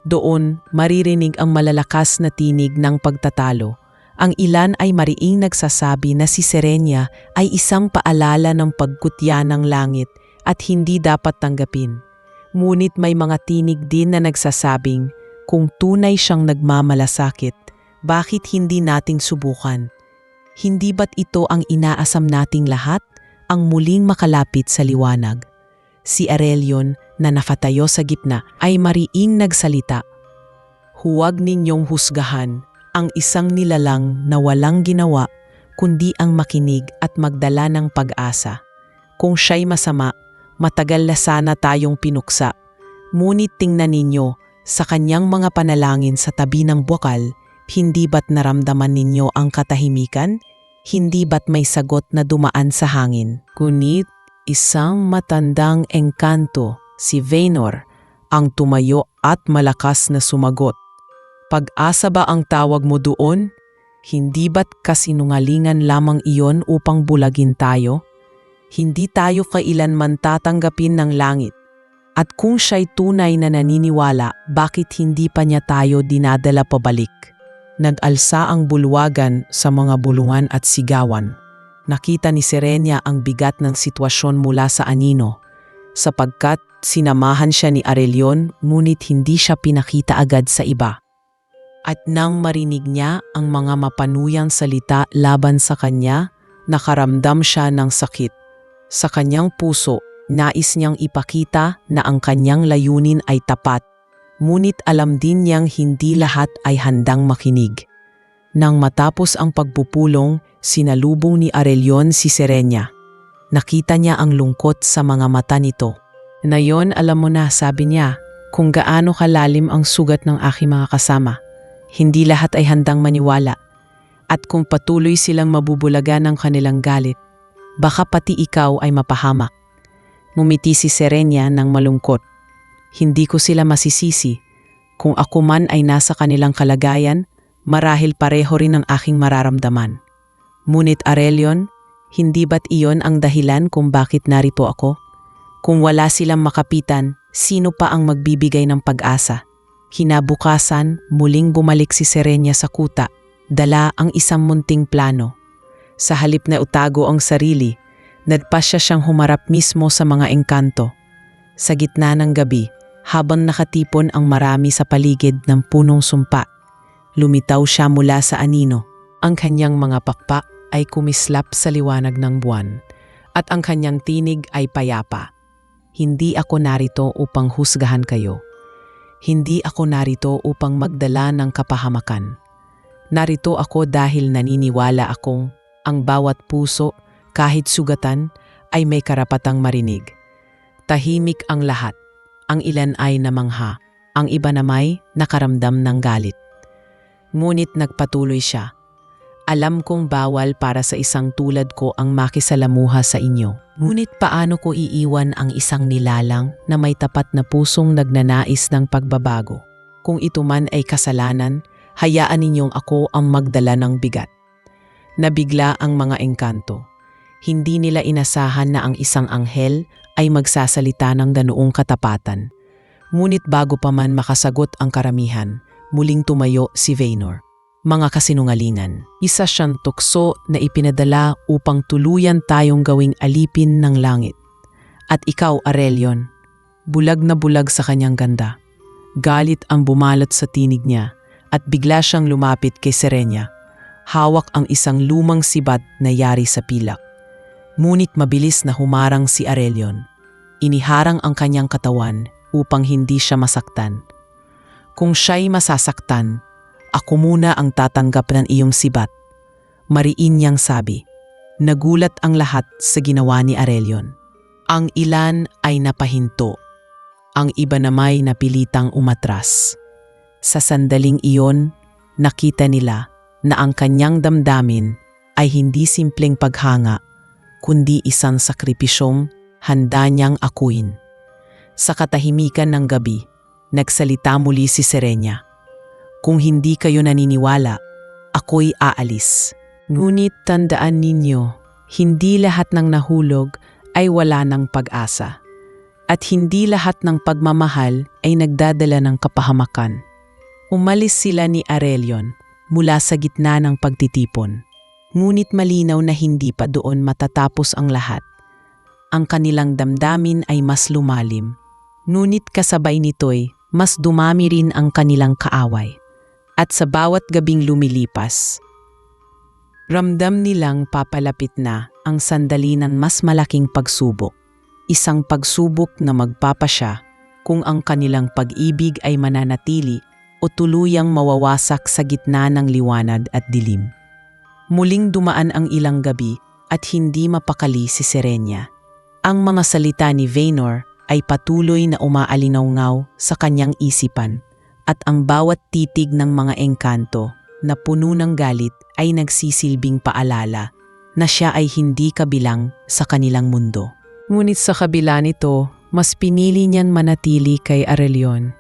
Doon, maririnig ang malalakas na tinig ng pagtatalo. Ang ilan ay mariing nagsasabi na si Serenia ay isang paalala ng pagkutya ng langit at hindi dapat tanggapin. Ngunit may mga tinig din na nagsasabing, kung tunay siyang nagmamalasakit, bakit hindi nating subukan? Hindi ba't ito ang inaasam nating lahat, ang muling makalapit sa liwanag? Si Aurelion na nakatayo sa gitna ay mariing nagsalita. Huwag ninyong husgahan ang isang nilalang na walang ginawa, kundi ang makinig at magdala ng pag-asa. Kung siya'y masama, matagal na sana tayong pinuksa. Ngunit tingnan ninyo, sa kanyang mga panalangin sa tabi ng bukal, hindi ba't naramdaman ninyo ang katahimikan? Hindi ba't may sagot na dumaan sa hangin? Kunit isang matandang engkanto, si Vaynor, ang tumayo at malakas na sumagot. Pag-asa ba ang tawag mo doon? Hindi ba't kasinungalingan lamang iyon upang bulagin tayo? Hindi tayo kailanman tatanggapin ng langit. At kung siya'y tunay na naniniwala, bakit hindi pa niya tayo dinadala pabalik? Nag-alsa ang bulwagan sa mga bulungan at sigawan. Nakita ni Serenia ang bigat ng sitwasyon mula sa anino, sapagkat sinamahan siya ni Aurelion ngunit hindi siya pinakita agad sa iba. At nang marinig niya ang mga mapanuyang salita laban sa kanya, nakaramdam siya ng sakit. Sa kanyang puso, nais niyang ipakita na ang kanyang layunin ay tapat, ngunit alam din niyang hindi lahat ay handang makinig. Nang matapos ang pagpupulong, sinalubong ni Aurelion si Serenia. Nakita niya ang lungkot sa mga mata nito. Ngayon alam mo na, sabi niya, kung gaano kalalim ang sugat ng aking mga kasama. Hindi lahat ay handang maniwala. At kung patuloy silang mabubulagan ng kanilang galit, baka pati ikaw ay mapahamak. Ngumiti si Serenia ng malungkot. Hindi ko sila masisisi. Kung ako man ay nasa kanilang kalagayan, marahil pareho rin ang aking mararamdaman. Ngunit Aurelion, hindi ba't iyon ang dahilan kung bakit narito ako? Kung wala silang makapitan, sino pa ang magbibigay ng pag-asa? Kinabukasan, muling bumalik si Serenia sa kuta, dala ang isang munting plano. Sa halip na utago ang sarili, nagpasya siyang humarap mismo sa mga engkanto. Sa gitna ng gabi, habang nakatipon ang marami sa paligid ng punong sumpa, lumitaw siya mula sa anino. Ang kanyang mga pakpak ay kumislap sa liwanag ng buwan, at ang kanyang tinig ay payapa. Hindi ako narito upang husgahan kayo. Hindi ako narito upang magdala ng kapahamakan. Narito ako dahil naniniwala akong ang bawat puso, kahit sugatan, ay may karapatang marinig. Tahimik ang lahat. Ang ilan ay namangha. Ang iba namay nakaramdam ng galit. Ngunit nagpatuloy siya. Alam kong bawal para sa isang tulad ko ang makisalamuha sa inyo. Ngunit paano ko iiwan ang isang nilalang na may tapat na pusong nagnanais ng pagbabago? Kung ito man ay kasalanan, hayaan ninyong ako ang magdala ng bigat. Nabigla ang mga engkanto. Hindi nila inasahan na ang isang anghel ay magsasalita ng ganoong katapatan. Ngunit bago pa man makasagot ang karamihan, muling tumayo si Vaynor. Mga kasinungalingan. Isa siyang tukso na ipinadala upang tuluyan tayong gawing alipin ng langit. At ikaw, Aurelion, bulag na bulag sa kanyang ganda. Galit ang bumalot sa tinig niya at bigla siyang lumapit kay Serenia. Hawak ang isang lumang sibat na yari sa pilak. Ngunit mabilis na humarang si Aurelion. Iniharang ang kanyang katawan upang hindi siya masaktan. Kung siya'y masasaktan, ako muna ang tatanggap ng iyong sibat. Mariin niyang sabi. Nagulat ang lahat sa ginawa ni Aurelion. Ang ilan ay napahinto. Ang iba namay napilitang umatras. Sa sandaling iyon, nakita nila na ang kanyang damdamin ay hindi simpleng paghanga, kundi isang sakripisyong handa niyang akuin. Sa katahimikan ng gabi, Nagsalita muli si Serenia. Kung hindi kayo naniniwala, ako'y aalis. Ngunit tandaan ninyo, hindi lahat ng nahulog ay wala ng pag-asa. At hindi lahat ng pagmamahal ay nagdadala ng kapahamakan. Umalis sila ni Aurelion mula sa gitna ng pagtitipon. Ngunit malinaw na hindi pa doon matatapos ang lahat. Ang kanilang damdamin ay mas lumalim. Ngunit kasabay nito'y mas dumami rin ang kanilang kaaway. At sa bawat gabing lumilipas, ramdam nilang papalapit na ang sandali ng mas malaking pagsubok. Isang pagsubok na magpapasya kung ang kanilang pag-ibig ay mananatili o tuluyang mawawasak sa gitna ng liwanag at dilim. Muling dumaan ang ilang gabi at hindi mapakali si Serenia. Ang mga salita ni Vaynor ay patuloy na umaalinaw sa kanyang isipan at ang bawat titig ng mga engkanto na puno ng galit ay nagsisilbing paalala na siya ay hindi kabilang sa kanilang mundo. Ngunit sa kabila nito, mas pinili niyang manatili kay Aurelion.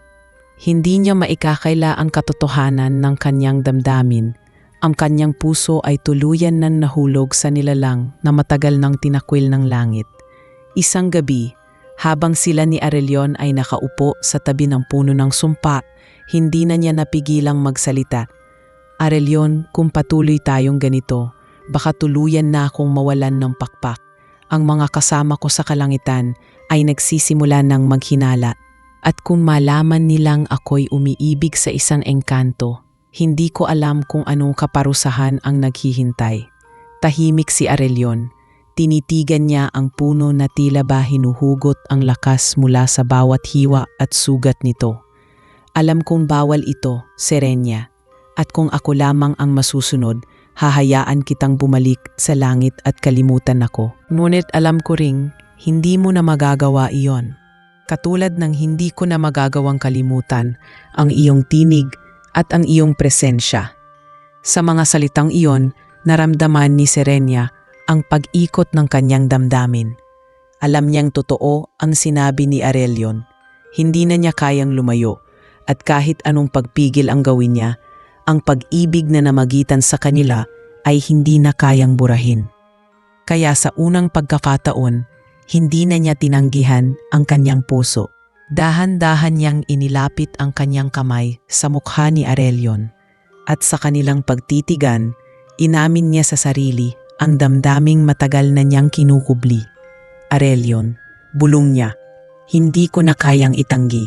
Hindi niya maikakaila ang katotohanan ng kanyang damdamin. Ang kanyang puso ay tuluyan nang nahulog sa nilalang na matagal nang tinakwil ng langit. Isang gabi, habang sila ni Aurelion ay nakaupo sa tabi ng puno ng sumpa, hindi na niya napigilang magsalita. Aurelion, kung patuloy tayong ganito, baka tuluyan na akong mawalan ng pakpak. Ang mga kasama ko sa kalangitan ay nagsisimula ng maghinala. At kung malaman nilang ako'y umiibig sa isang engkanto, hindi ko alam kung anong kaparusahan ang naghihintay. Tahimik si Aurelion. Tinitigan niya ang puno na tila ba hinuhugot ang lakas mula sa bawat hiwa at sugat nito. Alam kong bawal ito, Serenia. At kung ako lamang ang masusunod, hahayaan kitang bumalik sa langit at kalimutan ako. Ngunit alam ko ring, hindi mo na magagawa iyon. Katulad ng hindi ko na magagawang kalimutan ang iyong tinig at ang iyong presensya. Sa mga salitang iyon, naramdaman ni Serenia ang pag-ikot ng kanyang damdamin. Alam niyang totoo ang sinabi ni Aurelion. Hindi na niya kayang lumayo at kahit anong pagpigil ang gawin niya, ang pag-ibig na namagitan sa kanila ay hindi na kayang burahin. Kaya sa unang pagkakataon, hindi na niya tinanggihan ang kanyang puso. Dahan-dahan niyang inilapit ang kanyang kamay sa mukha ni Aurelion. At sa kanilang pagtitigan, inamin niya sa sarili ang damdaming matagal na niyang kinukubli. Aurelion, bulong niya, hindi ko na kayang itanggi.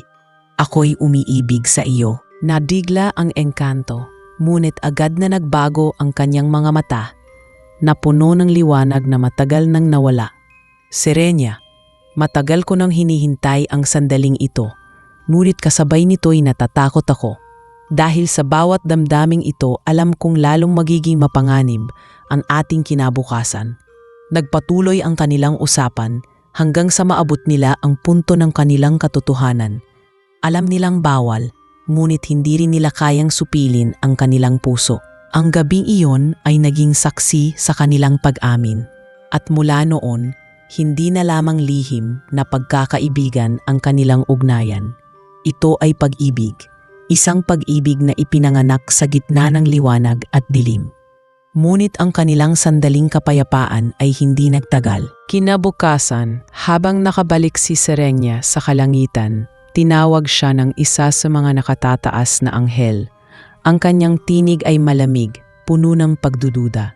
Ako'y umiibig sa iyo. Nadigla ang engkanto, ngunit agad na nagbago ang kanyang mga mata, na puno ng liwanag na matagal nang nawala. Serenia, matagal ko nang hinihintay ang sandaling ito, ngunit kasabay nito'y natatakot ako. Dahil sa bawat damdaming ito, alam kong lalong magiging mapanganib ang ating kinabukasan. Nagpatuloy ang kanilang usapan hanggang sa maabot nila ang punto ng kanilang katotohanan. Alam nilang bawal, ngunit hindi rin nila kayang supilin ang kanilang puso. Ang gabing iyon ay naging saksi sa kanilang pag-amin. At mula noon, hindi na lamang lihim na pagkakaibigan ang kanilang ugnayan. Ito ay pag-ibig, isang pag-ibig na ipinanganak sa gitna ng liwanag at dilim. Ngunit ang kanilang sandaling kapayapaan ay hindi nagtagal. Kinabukasan, habang nakabalik si Serenia sa kalangitan, tinawag siya ng isa sa mga nakatataas na anghel. Ang kanyang tinig ay malamig, puno ng pagdududa.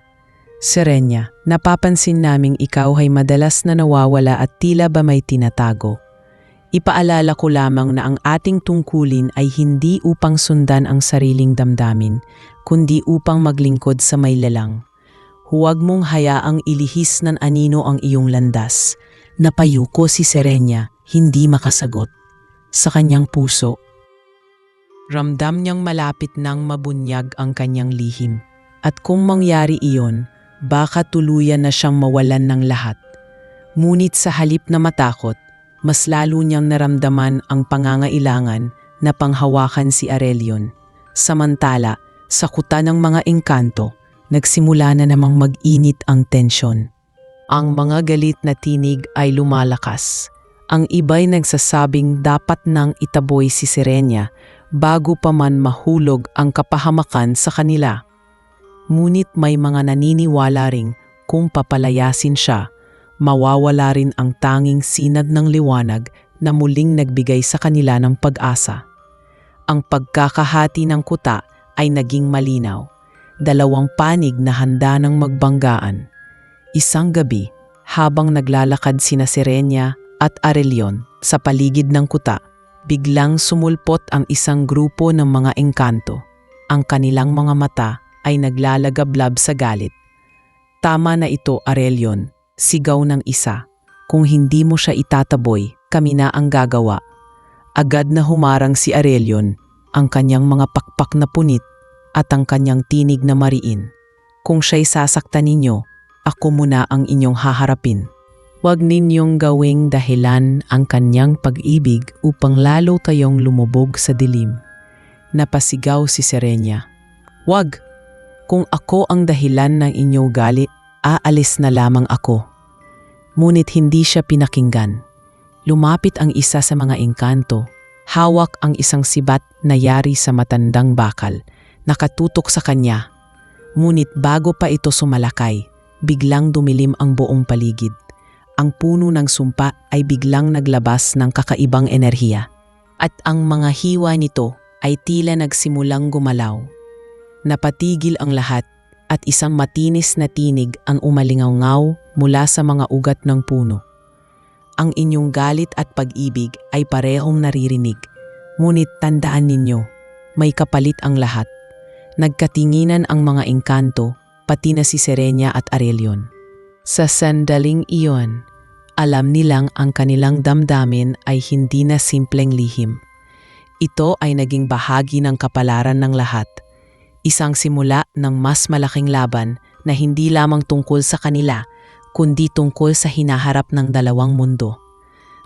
Serenia, napapansin naming ikaw ay madalas na nawawala at tila ba may tinatago. Ipaalala ko lamang na ang ating tungkulin ay hindi upang sundan ang sariling damdamin, kundi upang maglingkod sa may lalang. Huwag mong hayaang ilihis ng anino ang iyong landas. Napayuko si Serenia, hindi makasagot. Sa kanyang puso, ramdam niyang malapit nang mabunyag ang kanyang lihim. At kung mangyari iyon, baka tuluyan na siyang mawalan ng lahat. Ngunit sa halip na matakot, mas lalo niyang naramdaman ang pangangailangan na panghawakan si Aurelion. Samantala, sa kuta ng mga engkanto, nagsimula na namang mag-init ang tensyon. Ang mga galit na tinig ay lumalakas. Ang iba'y nagsasabing dapat nang itaboy si Serenia bago pa man mahulog ang kapahamakan sa kanila. Ngunit may mga naniniwala ring kung papalayasin siya, mawawala rin ang tanging sinag ng liwanag na muling nagbigay sa kanila ng pag-asa. Ang pagkakahati ng kuta ay naging malinaw. Dalawang panig na handa ng magbanggaan. Isang gabi, habang naglalakad sina Serenia at Aurelion sa paligid ng kuta, biglang sumulpot ang isang grupo ng mga engkanto. Ang kanilang mga mata ay naglalagablab sa galit. "Tama na ito, Aurelion," sigaw ng isa. "Kung hindi mo siya itataboy, kami na ang gagawa." Agad na humarang si Aurelion, ang kanyang mga pakpak na punit at ang kanyang tinig na mariin. "Kung siya'y sasaktan ninyo, ako muna ang inyong haharapin. Huwag ninyong gawing dahilan ang kanyang pag-ibig upang lalo tayong lumubog sa dilim." Napasigaw si Serenia. "Wag! Kung ako ang dahilan ng inyong galit, aalis na lamang ako." Ngunit hindi siya pinakinggan. Lumapit ang isa sa mga engkanto. Hawak ang isang sibat na yari sa matandang bakal. Nakatutok sa kanya. Ngunit bago pa ito sumalakay, biglang dumilim ang buong paligid. Ang puno ng sumpa ay biglang naglabas ng kakaibang enerhiya. At ang mga hiwa nito ay tila nagsimulang gumalaw. Napatigil ang lahat at isang matinis na tinig ang umalingaw mula sa mga ugat ng puno. "Ang inyong galit at pag-ibig ay parehong naririnig. Ngunit tandaan ninyo, may kapalit ang lahat." Nagkatinginan ang mga engkanto, pati na si Serenia at Aurelion. Sa sandaling iyon, alam nilang ang kanilang damdamin ay hindi na simpleng lihim. Ito ay naging bahagi ng kapalaran ng lahat. Isang simula ng mas malaking laban na hindi lamang tungkol sa kanila, kundi tungkol sa hinaharap ng dalawang mundo.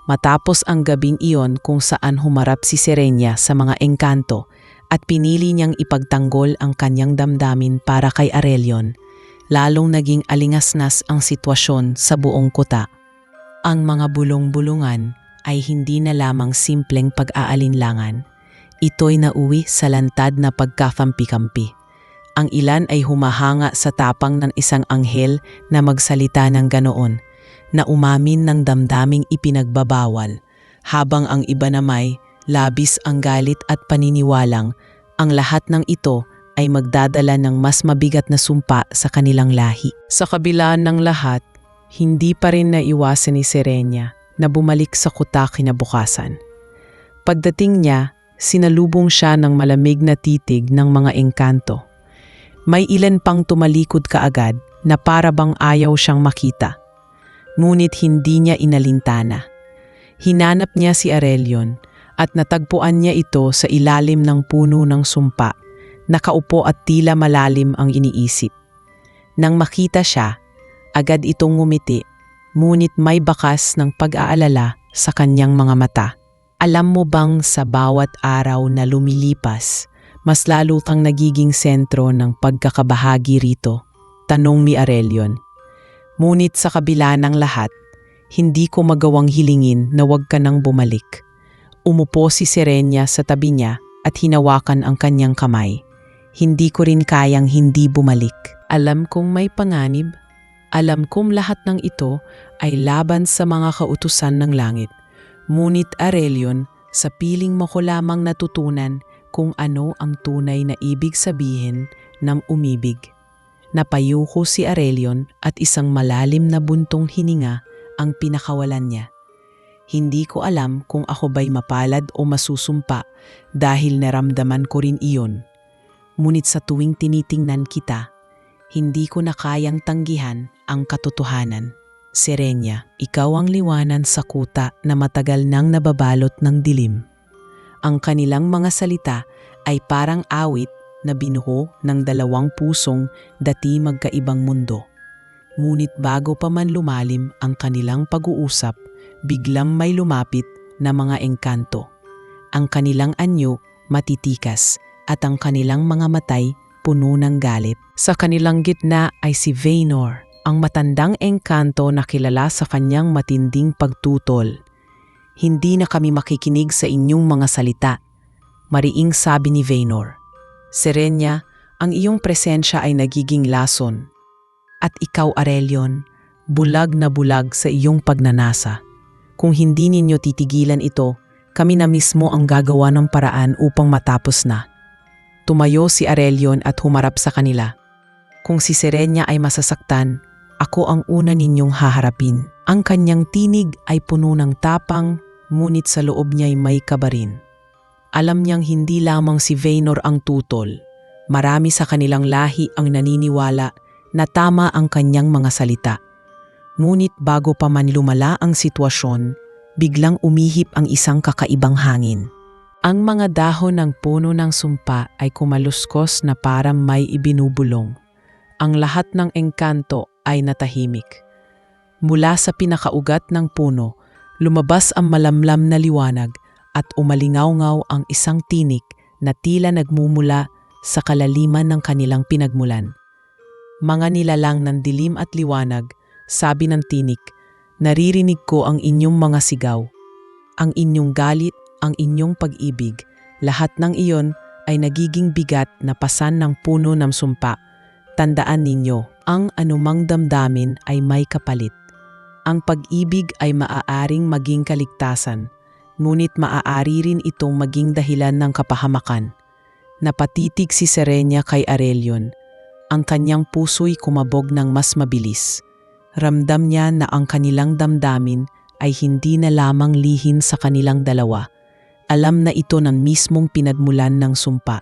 Matapos ang gabing iyon kung saan humarap si Serenia sa mga engkanto at pinili niyang ipagtanggol ang kanyang damdamin para kay Aurelion, lalong naging alingasnas ang sitwasyon sa buong kuta. Ang mga bulong-bulungan ay hindi na lamang simpleng pag-aalinlangan. Ito'y nauwi sa lantad na pagkakampi-kampi. Ang ilan ay humahanga sa tapang ng isang anghel na magsalita ng ganoon, na umamin ng damdaming ipinagbabawal, habang ang iba namay labis ang galit at paniniwalang ang lahat ng ito ay magdadala ng mas mabigat na sumpa sa kanilang lahi. Sa kabila ng lahat, hindi pa rin naiwasan ni Serenia na bumalik sa kuta kinabukasan. Pagdating niya, sinalubong siya ng malamig na titig ng mga engkanto. May ilan pang tumalikod kaagad na para bang ayaw siyang makita. Ngunit hindi niya inalintana. Hinanap niya si Aurelion at natagpuan niya ito sa ilalim ng puno ng sumpa. Nakaupo at tila malalim ang iniisip. Nang makita siya, agad itong ngumiti, ngunit may bakas ng pag-aalala sa kanyang mga mata. "Alam mo bang sa bawat araw na lumilipas, mas lalo kang nagiging sentro ng pagkakabahagi rito?" Tanong ni Aurelion. Ngunit sa kabila ng lahat, hindi ko magawang hilingin na huwag ka nang bumalik. Umupo si Serenia sa tabi niya at hinawakan ang kanyang kamay. "Hindi ko rin kayang hindi bumalik. Alam kong may panganib. Alam kong lahat ng ito ay laban sa mga kautusan ng langit. Ngunit Aurelion, sa piling mo ko lamang natutunan kung ano ang tunay na ibig sabihin ng umibig." Napayuko si Aurelion at isang malalim na buntong hininga ang pinakawalan niya. "Hindi ko alam kung ako ba'y mapalad o masusumpa dahil naramdaman ko rin iyon. Ngunit sa tuwing tinitingnan kita, hindi ko na kayang tanggihan ang katotohanan. Serenia, ikaw ang liwanan sa kuta na matagal nang nababalot ng dilim." Ang kanilang mga salita ay parang awit na binuho ng dalawang pusong dati magkaibang mundo. Ngunit bago pa man lumalim ang kanilang pag-uusap, biglang may lumapit na mga engkanto. Ang kanilang anyo matitikas at ang kanilang mga matay puno ng galit. Sa kanilang gitna ay si Vaynor, ang matandang engkanto na kilala sa kanyang matinding pagtutol. Hindi na kami makikinig sa inyong mga salita. Mariing sabi ni Vaynor. Serenia, ang iyong presensya ay nagiging lason. At ikaw, Aurelion, bulag na bulag sa iyong pagnanasa. Kung hindi ninyo titigilan ito, kami na mismo ang gagawa ng paraan upang matapos na. Tumayo si Aurelion at humarap sa kanila. Kung si Serenia ay masasaktan, ako ang una ninyong haharapin. Ang kanyang tinig ay puno ng tapang, ngunit sa loob niya'y may kabarin. Alam niyang hindi lamang si Vaynor ang tutol. Marami sa kanilang lahi ang naniniwala na tama ang kanyang mga salita. Ngunit bago pa man lumala ang sitwasyon, biglang umihip ang isang kakaibang hangin. Ang mga dahon ng puno ng sumpa ay kumaluskos na parang may ibinubulong. Ang lahat ng engkanto ay natahimik. Mula sa pinakaugat ng puno, lumabas ang malamlam na liwanag at umalingaw-ngaw ang isang tinik na tila nagmumula sa kalaliman ng kanilang pinagmulan. Mga nilalang ng dilim at liwanag, sabi ng tinik, naririnig ko ang inyong mga sigaw, ang inyong galit, ang inyong pag-ibig. Lahat ng iyon ay nagiging bigat na pasan ng puno ng sumpa. Tandaan ninyo, ang anumang damdamin ay may kapalit. Ang pag-ibig ay maaaring maging kaligtasan, ngunit maaari rin itong maging dahilan ng kapahamakan. Napatitig si Serenia kay Aurelion. Ang kanyang puso'y kumabog ng mas mabilis. Ramdam niya na ang kanilang damdamin ay hindi na lamang lihin sa kanilang dalawa. Alam na ito ng mismong pinagmulan ng sumpa.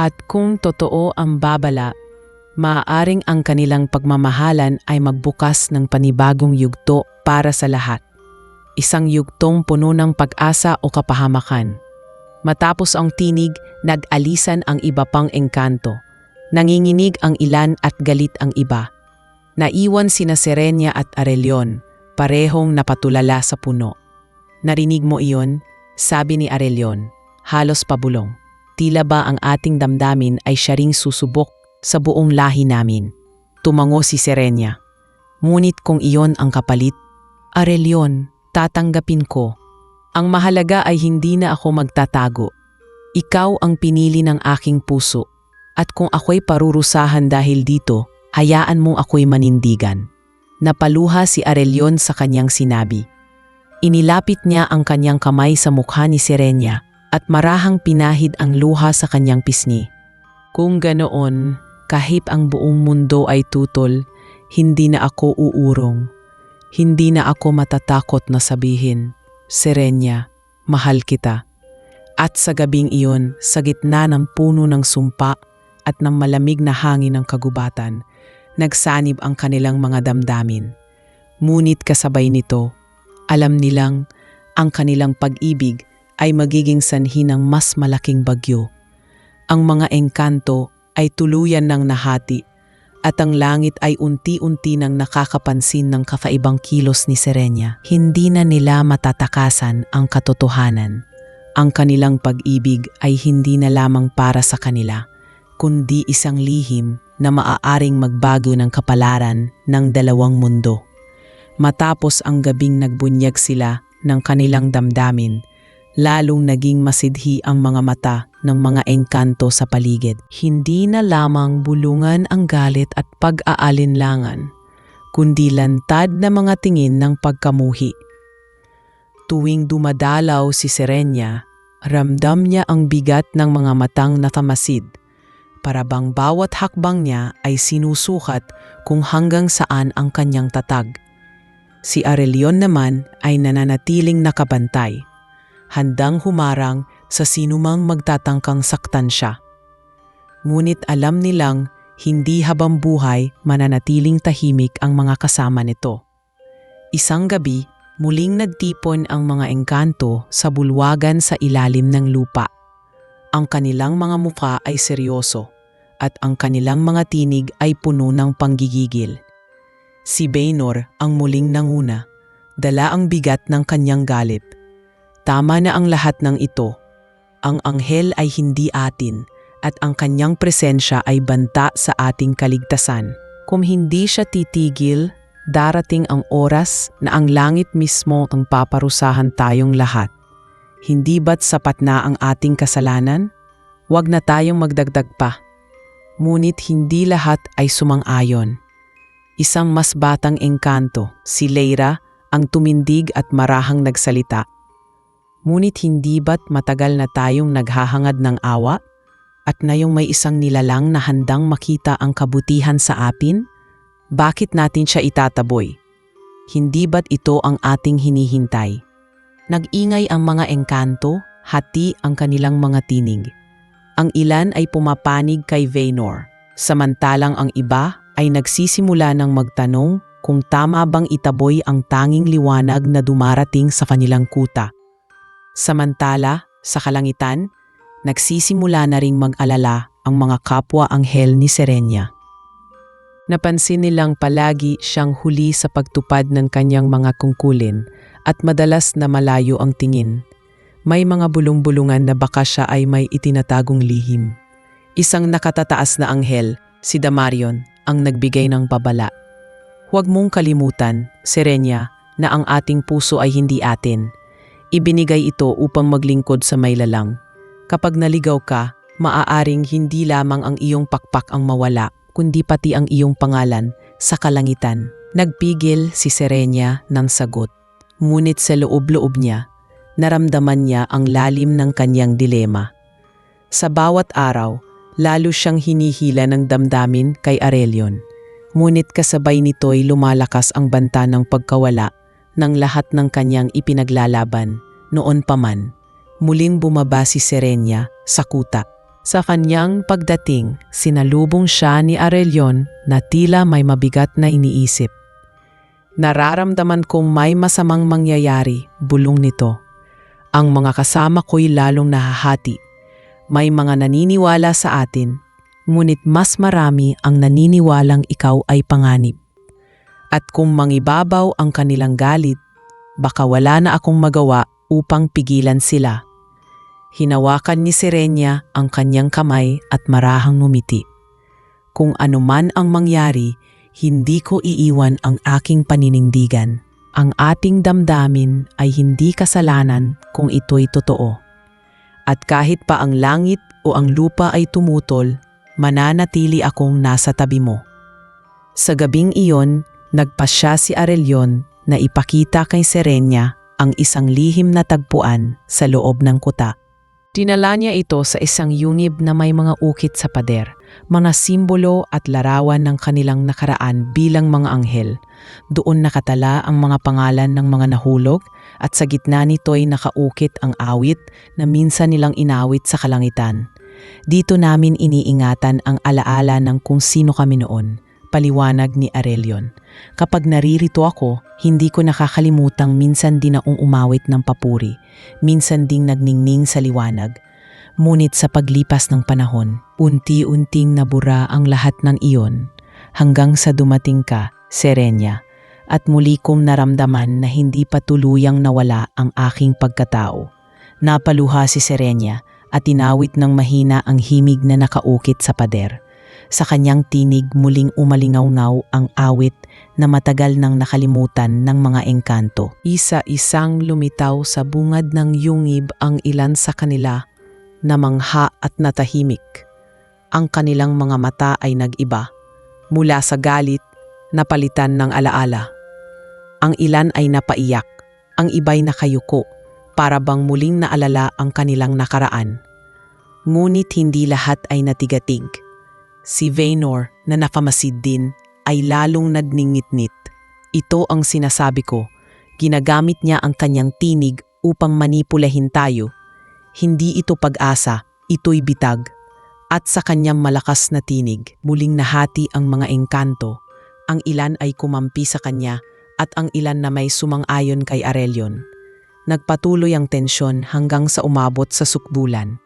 At kung totoo ang babala, maaaring ang kanilang pagmamahalan ay magbukas ng panibagong yugto para sa lahat. Isang yugtong puno ng pag-asa o kapahamakan. Matapos ang tinig, nag-alisan ang iba pang engkanto. Nanginginig ang ilan at galit ang iba. Naiwan sina Serenia at Aurelion, parehong napatulala sa puno. Narinig mo iyon? Sabi ni Aurelion, halos pabulong. Tila ba ang ating damdamin ay siya ring susubok sa buong lahi namin? Tumango si Serenia. Ngunit kung iyon ang kapalit, Aurelion, tatanggapin ko. Ang mahalaga ay hindi na ako magtatago. Ikaw ang pinili ng aking puso. At kung ako'y parurusahan dahil dito, hayaan mo ako'y manindigan. Napaluha si Aurelion sa kanyang sinabi. Inilapit niya ang kanyang kamay sa mukha ni Serenia at marahang pinahid ang luha sa kanyang pisngi. Kung ganoon, kahit ang buong mundo ay tutol, hindi na ako uurong. Hindi na ako matatakot na sabihin, Serenia, mahal kita. At sa gabing iyon, sa gitna ng puno ng sumpa at ng malamig na hangin ng kagubatan, nagsanib ang kanilang mga damdamin. Ngunit kasabay nito, alam nilang ang kanilang pag-ibig ay magiging sanhi ng mas malaking bagyo. Ang mga engkanto ay tuluyan ng nahati at ang langit ay unti-unti nang nakakapansin ng kakaibang kilos ni Serenia. Hindi na nila matatakasan ang katotohanan. Ang kanilang pag-ibig ay hindi na lamang para sa kanila, kundi isang lihim na maaaring magbago ng kapalaran ng dalawang mundo. Matapos ang gabing nagbunyag sila ng kanilang damdamin, lalong naging masidhi ang mga mata ng mga engkanto sa paligid. Hindi na lamang bulungan ang galit at pag-aalinlangan, kundi lantad na mga tingin ng pagkamuhi. Tuwing dumadalaw si Serenia, ramdam niya ang bigat ng mga matang natamasid. Para bang bawat hakbang niya ay sinusukat kung hanggang saan ang kanyang tatag. Si Aurelion naman ay nananatiling nakabantay, handang humarang sa sinumang magtatangkang saktan siya. Ngunit alam nilang hindi habang buhay mananatiling tahimik ang mga kasama nito. Isang gabi, muling nagtipon ang mga engkanto sa bulwagan sa ilalim ng lupa. Ang kanilang mga mukha ay seryoso at ang kanilang mga tinig ay puno ng panggigigil. Si Vaynor ang muling nanguna, dala ang bigat ng kanyang galit. Tama na ang lahat ng ito. Ang anghel ay hindi atin at ang kanyang presensya ay banta sa ating kaligtasan. Kung hindi siya titigil, darating ang oras na ang langit mismo ang paparusahan tayong lahat. Hindi ba't sapat na ang ating kasalanan? Huwag na tayong magdagdag pa. Ngunit hindi lahat ay sumang-ayon. Isang mas batang engkanto, si Lyra, ang tumindig at marahang nagsalita. Ngunit hindi ba't matagal na tayong naghahangad ng awa? At ngayong may isang nilalang na handang makita ang kabutihan sa atin? Bakit natin siya itataboy? Hindi ba't ito ang ating hinihintay? Nag-ingay ang mga engkanto, hati ang kanilang mga tinig. Ang ilan ay pumapanig kay Vaynor, samantalang ang iba ay nagsisimula ng magtanong kung tama bang itaboy ang tanging liwanag na dumarating sa kanilang kuta. Samantala, sa kalangitan, nagsisimula na ring mag-alala ang mga kapwa-anghel ni Serenia. Napansin nilang palagi siyang huli sa pagtupad ng kanyang mga tungkulin at madalas na malayo ang tingin. May mga bulong-bulungan na baka siya ay may itinatagong lihim. Isang nakatataas na anghel, si Damarion, ang nagbigay ng babala. Huwag mong kalimutan, Serenia, na ang ating puso ay hindi atin. Ibinigay ito upang maglingkod sa may lalang. Kapag naligaw ka, maaaring hindi lamang ang iyong pakpak ang mawala, kundi pati ang iyong pangalan sa kalangitan. Nagpigil si Serenia ng sagot. Ngunit sa loob-loob niya, naramdaman niya ang lalim ng kanyang dilema. Sa bawat araw, lalo siyang hinihila ng damdamin kay Aurelion. Ngunit kasabay nito'y lumalakas ang banta ng pagkawala ng lahat ng kanyang ipinaglalaban noon pa man. Muling bumaba si Serenia sa kuta. Sa kanyang pagdating, sinalubong siya ni Aurelion na tila may mabigat na iniisip. Nararamdaman kong may masamang mangyayari, bulong nito. Ang mga kasama ko'y lalong nahahati. May mga naniniwala sa atin, ngunit mas marami ang naniniwalang ikaw ay panganib. At kung mangibabaw ang kanilang galit, baka wala na akong magawa upang pigilan sila. Hinawakan ni Serenia ang kanyang kamay at marahang ngumiti. Kung anuman ang mangyari, hindi ko iiwan ang aking paninindigan. Ang ating damdamin ay hindi kasalanan kung ito'y totoo. At kahit pa ang langit o ang lupa ay tumutol, mananatili akong nasa tabi mo. Sa gabing iyon, nagpasya si Aurelion na ipakita kay Serenia ang isang lihim na tagpuan sa loob ng kuta. Dinala niya ito sa isang yungib na may mga ukit sa pader, mga simbolo at larawan ng kanilang nakaraan bilang mga anghel. Doon nakatala ang mga pangalan ng mga nahulog at sa gitna nito'y nakaukit ang awit na minsan nilang inawit sa kalangitan. Dito namin iniingatan ang alaala ng kung sino kami noon, paliwanag ni Aurelion. Kapag naririto ako, hindi ko nakakalimutang minsan din akong umawit ng papuri, minsan ding nagningning sa liwanag. Ngunit sa paglipas ng panahon, unti-unting nabura ang lahat ng iyon hanggang sa dumating ka, Serenia, at muli kong naramdaman na hindi pa tuluyang nawala ang aking pagkatao. Napaluha si Serenia at inawit ng mahina ang himig na nakaukit sa pader. Sa kanyang tinig muling umalingaw-ngaw ang awit na matagal nang nakalimutan ng mga engkanto. Isa-isang lumitaw sa bungad ng yungib ang ilan sa kanila na mangha at natahimik. Ang kanilang mga mata ay nag-iba. Mula sa galit, napalitan ng alaala. Ang ilan ay napaiyak, ang iba'y nakayuko, para bang muling naalala ang kanilang nakaraan. Ngunit hindi lahat ay natigatig. Si Vaynor na nakamasid din ay lalong nagningit-ngit. Ito ang sinasabi ko, ginagamit niya ang kanyang tinig upang manipulahin tayo. Hindi ito pag-asa, ito'y bitag. At sa kanyang malakas na tinig, muling nahati ang mga engkanto. Ang ilan ay kumampi sa kanya at ang ilan na may sumang-ayon kay Aurelion. Nagpatuloy ang tensyon hanggang sa umabot sa sukdulan.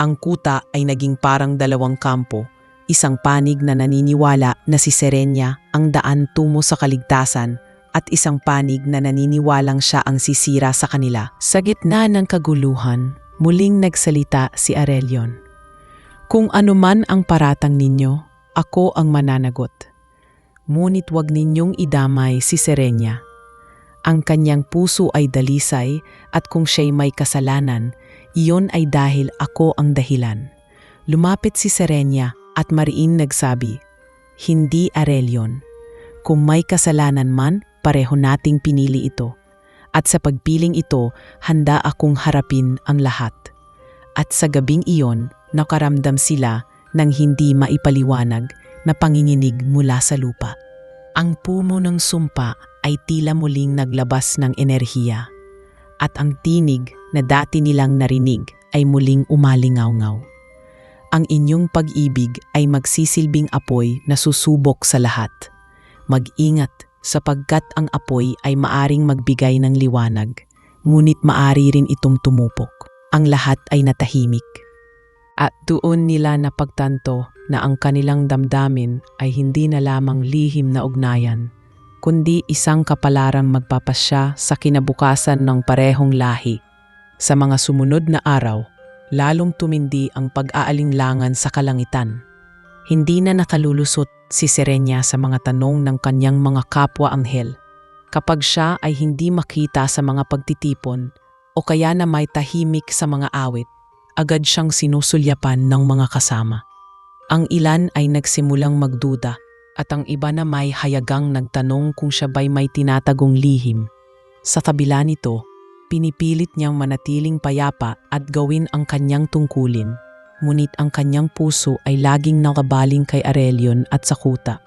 Ang kuta ay naging parang dalawang kampo. Isang panig na naniniwala na si Serenia ang daan tungo sa kaligtasan at isang panig na naniniwalang siya ang sisira sa kanila. Sa gitna ng kaguluhan, muling nagsalita si Aurelion. Kung anuman ang paratang ninyo, ako ang mananagot. Ngunit wag ninyong idamay si Serenia. Ang kanyang puso ay dalisay at kung siya'y may kasalanan, iyon ay dahil ako ang dahilan. Lumapit si Serenia at mariin nagsabi, "Hindi Aurelion. Kung may kasalanan man, pareho nating pinili ito. At sa pagpiling ito, handa akong harapin ang lahat." At sa gabing iyon, nakaramdam sila ng hindi maipaliwanag na panginginig mula sa lupa. Ang puno ng sumpa ay tila muling naglabas ng enerhiya at ang tinig na dati nilang narinig ay muling umalingaw-ngaw. Ang inyong pag-ibig ay magsisilbing apoy na susubok sa lahat. Mag-ingat sapagkat ang apoy ay maaring magbigay ng liwanag, ngunit maari rin itong tumupok. Ang lahat ay natahimik. At doon nila napagtanto na ang kanilang damdamin ay hindi na lamang lihim na ugnayan, kundi isang kapalarang magpapasya sa kinabukasan ng parehong lahi. Sa mga sumunod na araw, lalong tumindi ang pag-aalinlangan sa kalangitan. Hindi na nakalulusot si Serenia sa mga tanong ng kanyang mga kapwa-anghel. Kapag siya ay hindi makita sa mga pagtitipon o kaya na may tahimik sa mga awit, agad siyang sinusulyapan ng mga kasama. Ang ilan ay nagsimulang magduda at ang iba na may hayagang nagtanong kung siya ba'y may tinatagong lihim. Sa kabila nito, pinipilit niyang manatiling payapa at gawin ang kanyang tungkulin, ngunit ang kanyang puso ay laging nakabaling kay Aurelion at sa kuta.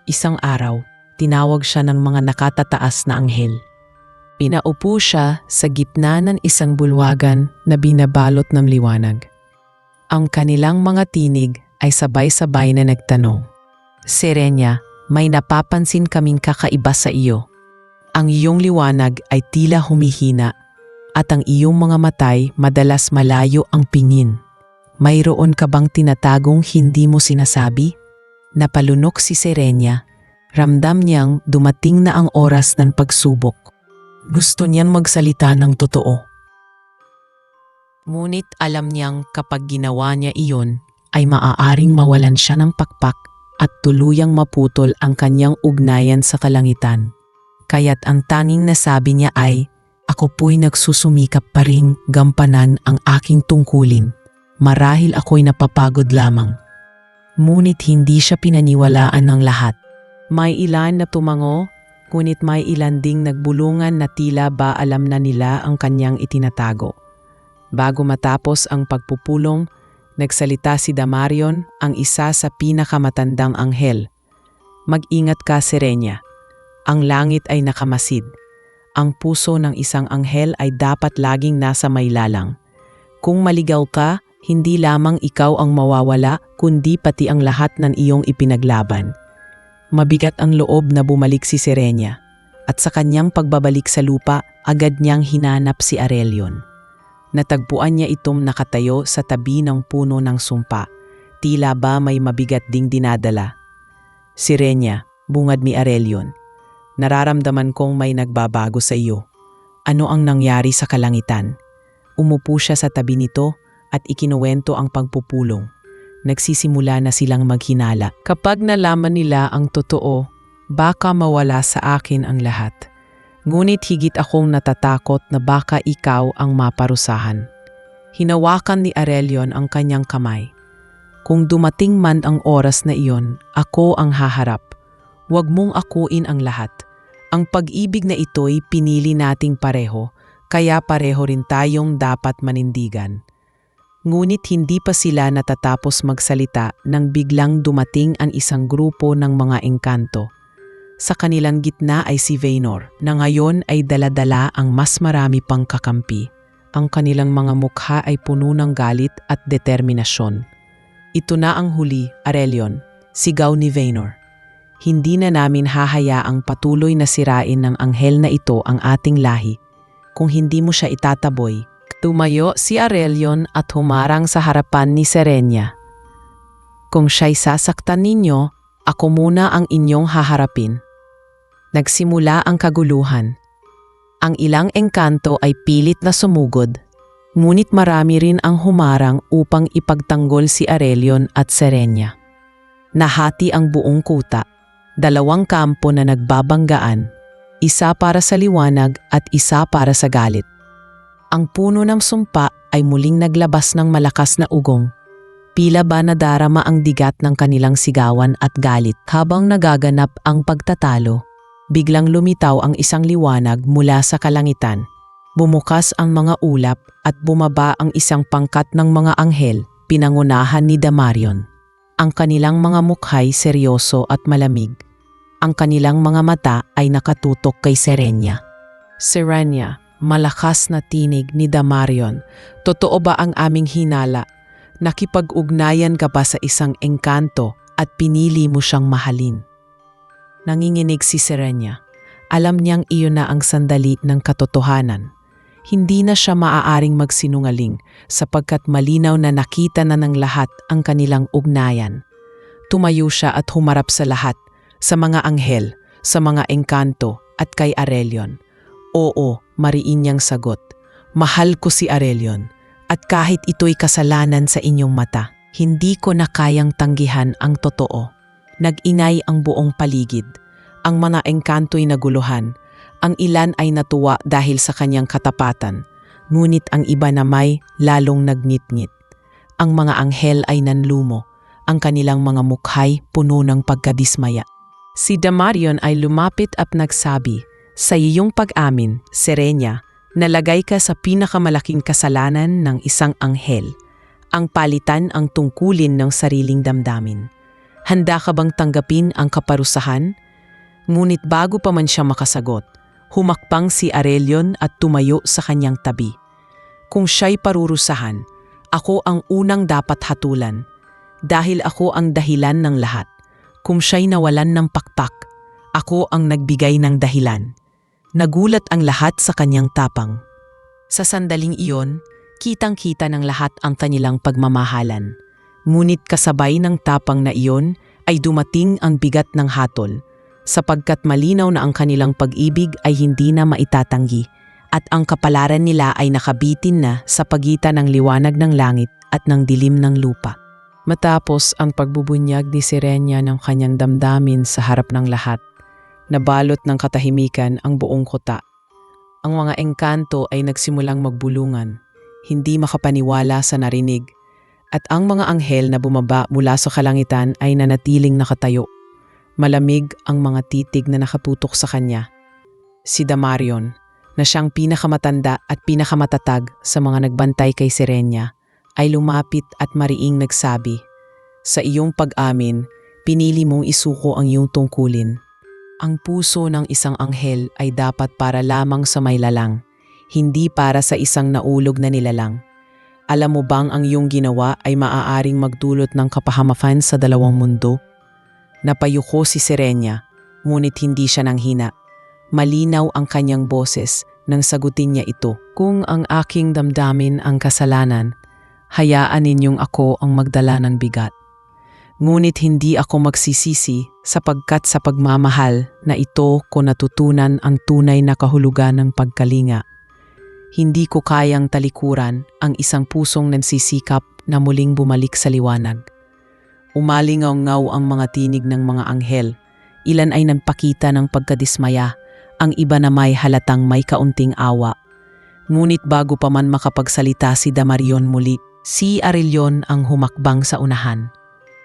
Isang araw, tinawag siya ng mga nakatataas na anghel. Pinaupo siya sa gitna ng isang bulwagan na binabalot ng liwanag. Ang kanilang mga tinig ay sabay-sabay na nagtanong, "Serenia, may napapansin kaming kakaiba sa iyo. Ang iyong liwanag ay tila humihina at ang iyong mga matay madalas malayo ang pingin. Mayroon ka bang tinatagong hindi mo sinasabi?" Napalunok si Serenia. Ramdam niyang dumating na ang oras ng pagsubok. Gusto niyang magsalita ng totoo. Ngunit alam niyang kapag ginawa niya iyon, ay maaaring mawalan siya ng pakpak at tuluyang maputol ang kanyang ugnayan sa kalangitan. Kaya't ang tanging nasabi niya ay, "Ako po'y nagsusumikap pa rin gampanan ang aking tungkulin. Marahil ako'y napapagod lamang." Ngunit hindi siya pinaniwalaan ng lahat. May ilan na tumango, ngunit may ilan ding nagbulungan na tila ba alam na nila ang kanyang itinatago. Bago matapos ang pagpupulong, nagsalita si Damarion, ang isa sa pinakamatandang anghel. "Mag-ingat ka, Serenia. Ang langit ay nakamasid. Ang puso ng isang anghel ay dapat laging nasa mailalang. Kung maligaw ka, hindi lamang ikaw ang mawawala, kundi pati ang lahat ng iyong ipinaglaban." Mabigat ang loob na bumalik si Serenia, at sa kanyang pagbabalik sa lupa, agad niyang hinanap si Aurelion. Natagpuan niya itong nakatayo sa tabi ng puno ng sumpa, tila ba may mabigat ding dinadala. "Serenia," bungad ni Aurelion, "nararamdaman kong may nagbabago sa iyo. Ano ang nangyari sa kalangitan?" Umupo siya sa tabi nito at ikinuwento ang pagpupulong. Nagsisimula na silang maghinala. Kapag nalaman nila ang totoo, baka mawala sa akin ang lahat. Ngunit higit akong natatakot na baka ikaw ang maparusahan. Hinawakan ni Aurelion ang kanyang kamay. "Kung dumating man ang oras na iyon, ako ang haharap. Huwag mong akuin ang lahat. Ang pag-ibig na ito'y pinili nating pareho, kaya pareho rin tayong dapat manindigan." Ngunit hindi pa sila natatapos magsalita nang biglang dumating ang isang grupo ng mga engkanto. Sa kanilang gitna ay si Vaynor, na ngayon ay daladala ang mas marami pang kakampi. Ang kanilang mga mukha ay puno ng galit at determinasyon. "Ito na ang huli, Aurelion," sigaw ni Vaynor. "Hindi na namin hahayaang patuloy na sirain ng anghel na ito ang ating lahi. Kung hindi mo siya itataboy." Tumayo si Aurelion at humarang sa harapan ni Serenia. "Kung siya'y sasaktan ninyo, ako muna ang inyong haharapin." Nagsimula ang kaguluhan. Ang ilang engkanto ay pilit na sumugod, ngunit marami rin ang humarang upang ipagtanggol si Aurelion at Serenia. Nahati ang buong kuta. Dalawang kampo na nagbabanggaan, isa para sa liwanag at isa para sa galit. Ang puno ng sumpa ay muling naglabas ng malakas na ugong. Tila ba nadarama ang digat ng kanilang sigawan at galit habang nagaganap ang pagtatalo. Biglang lumitaw ang isang liwanag mula sa kalangitan. Bumukas ang mga ulap at bumaba ang isang pangkat ng mga anghel, pinangunahan ni Damarion. Ang kanilang mga mukhay seryoso at malamig. Ang kanilang mga mata ay nakatutok kay Serenia. Serenia, malakas na tinig ni Damarion. Totoo ba ang aming hinala? Nakipag-ugnayan ka ba sa isang engkanto at pinili mo siyang mahalin? Nanginginig si Serenia. Alam niyang iyon na ang sandali ng katotohanan. Hindi na siya maaaring magsinungaling sapagkat malinaw na nakita na ng lahat ang kanilang ugnayan. Tumayo siya at humarap sa lahat, sa mga anghel, sa mga engkanto at kay Aurelion. Oo, mariin niyang sagot. Mahal ko si Aurelion at kahit ito'y kasalanan sa inyong mata, hindi ko na kayang tanggihan ang totoo. Nag-inay ang buong paligid. Ang mga engkanto'y naguluhan. Ang ilan ay natuwa dahil sa kanyang katapatan, ngunit ang iba na may lalong nagnitngit. Ang mga anghel ay nanlumo, ang kanilang mga mukhay puno ng pagkadismaya. Si Damarion ay lumapit at nagsabi, "Sa iyong pag-amin, Serenia, nalagay ka sa pinakamalaking kasalanan ng isang anghel, ang palitan ang tungkulin ng sariling damdamin. Handa ka bang tanggapin ang kaparusahan?" Ngunit bago pa man siya makasagot, humakbang si Aurelion at tumayo sa kanyang tabi. Kung siya'y parurusahan, ako ang unang dapat hatulan, dahil ako ang dahilan ng lahat. Kung siya'y nawalan ng pakpak, ako ang nagbigay ng dahilan. Nagulat ang lahat sa kanyang tapang. Sa sandaling iyon, kitang-kita ng lahat ang kanilang pagmamahalan. Ngunit kasabay ng tapang na iyon ay dumating ang bigat ng hatol, sapagkat malinaw na ang kanilang pag-ibig ay hindi na maitatanggi at ang kapalaran nila ay nakabitin na sa pagitan ng liwanag ng langit at ng dilim ng lupa. Matapos ang pagbubunyag ni Serenia ng kanyang damdamin sa harap ng lahat, nabalot ng katahimikan ang buong kota. Ang mga engkanto ay nagsimulang magbulungan, hindi makapaniwala sa narinig, at ang mga anghel na bumaba mula sa kalangitan ay nanatiling nakatayo. Malamig ang mga titig na nakatutok sa kanya. Si Damarion, na siyang pinakamatanda at pinakamatatag sa mga nagbantay kay Serenia, ay lumapit at mariing nagsabi, "Sa iyong pag-amin, pinili mong isuko ang iyong tungkulin. Ang puso ng isang anghel ay dapat para lamang sa may lalang, hindi para sa isang naulog na nilalang. Alam mo bang ang iyong ginawa ay maaaring magdulot ng kapahamakan sa dalawang mundo?" Napayuko si Serenia, ngunit hindi siya nanghina. Malinaw ang kanyang boses nang sagutin niya ito. "Kung ang aking damdamin ang kasalanan, hayaan ninyong ako ang magdala ng bigat. Ngunit hindi ako magsisisi sapagkat sa pagmamahal na ito ko natutunan ang tunay na kahulugan ng pagkalinga. Hindi ko kayang talikuran ang isang pusong nansisikap na muling bumalik sa liwanag." Umalingaw-ngaw ang mga tinig ng mga anghel. Ilan ay nagpakita ng pagkadismaya, ang iba na may halatang may kaunting awa. Ngunit bago pa man makapagsalita si Damarion muli, si Aurelion ang humakbang sa unahan.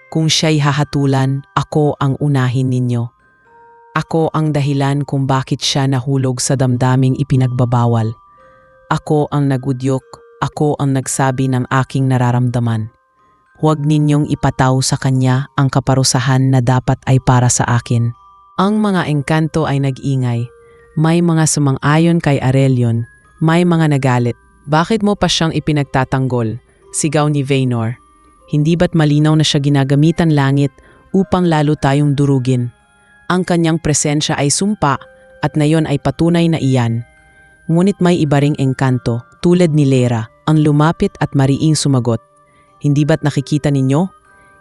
"Kung siya'y hahatulan, ako ang unahin ninyo. Ako ang dahilan kung bakit siya nahulog sa damdaming ipinagbabawal. Ako ang nagudyok, ako ang nagsabi ng aking nararamdaman. Huwag ninyong ipataw sa kanya ang kaparusahan na dapat ay para sa akin." Ang mga engkanto ay nag-ingay. May mga sumang-ayon kay Aurelion, may mga nagalit. "Bakit mo pa siyang ipinagtatanggol?" sigaw ni Vaynor. "Hindi ba't malinaw na siya ginagamitan langit upang lalo tayong durugin? Ang kanyang presensya ay sumpa at ngayon ay patunay na iyan." Ngunit may iba ring engkanto tulad ni Lera ang lumapit at mariing sumagot. "Hindi ba't nakikita ninyo?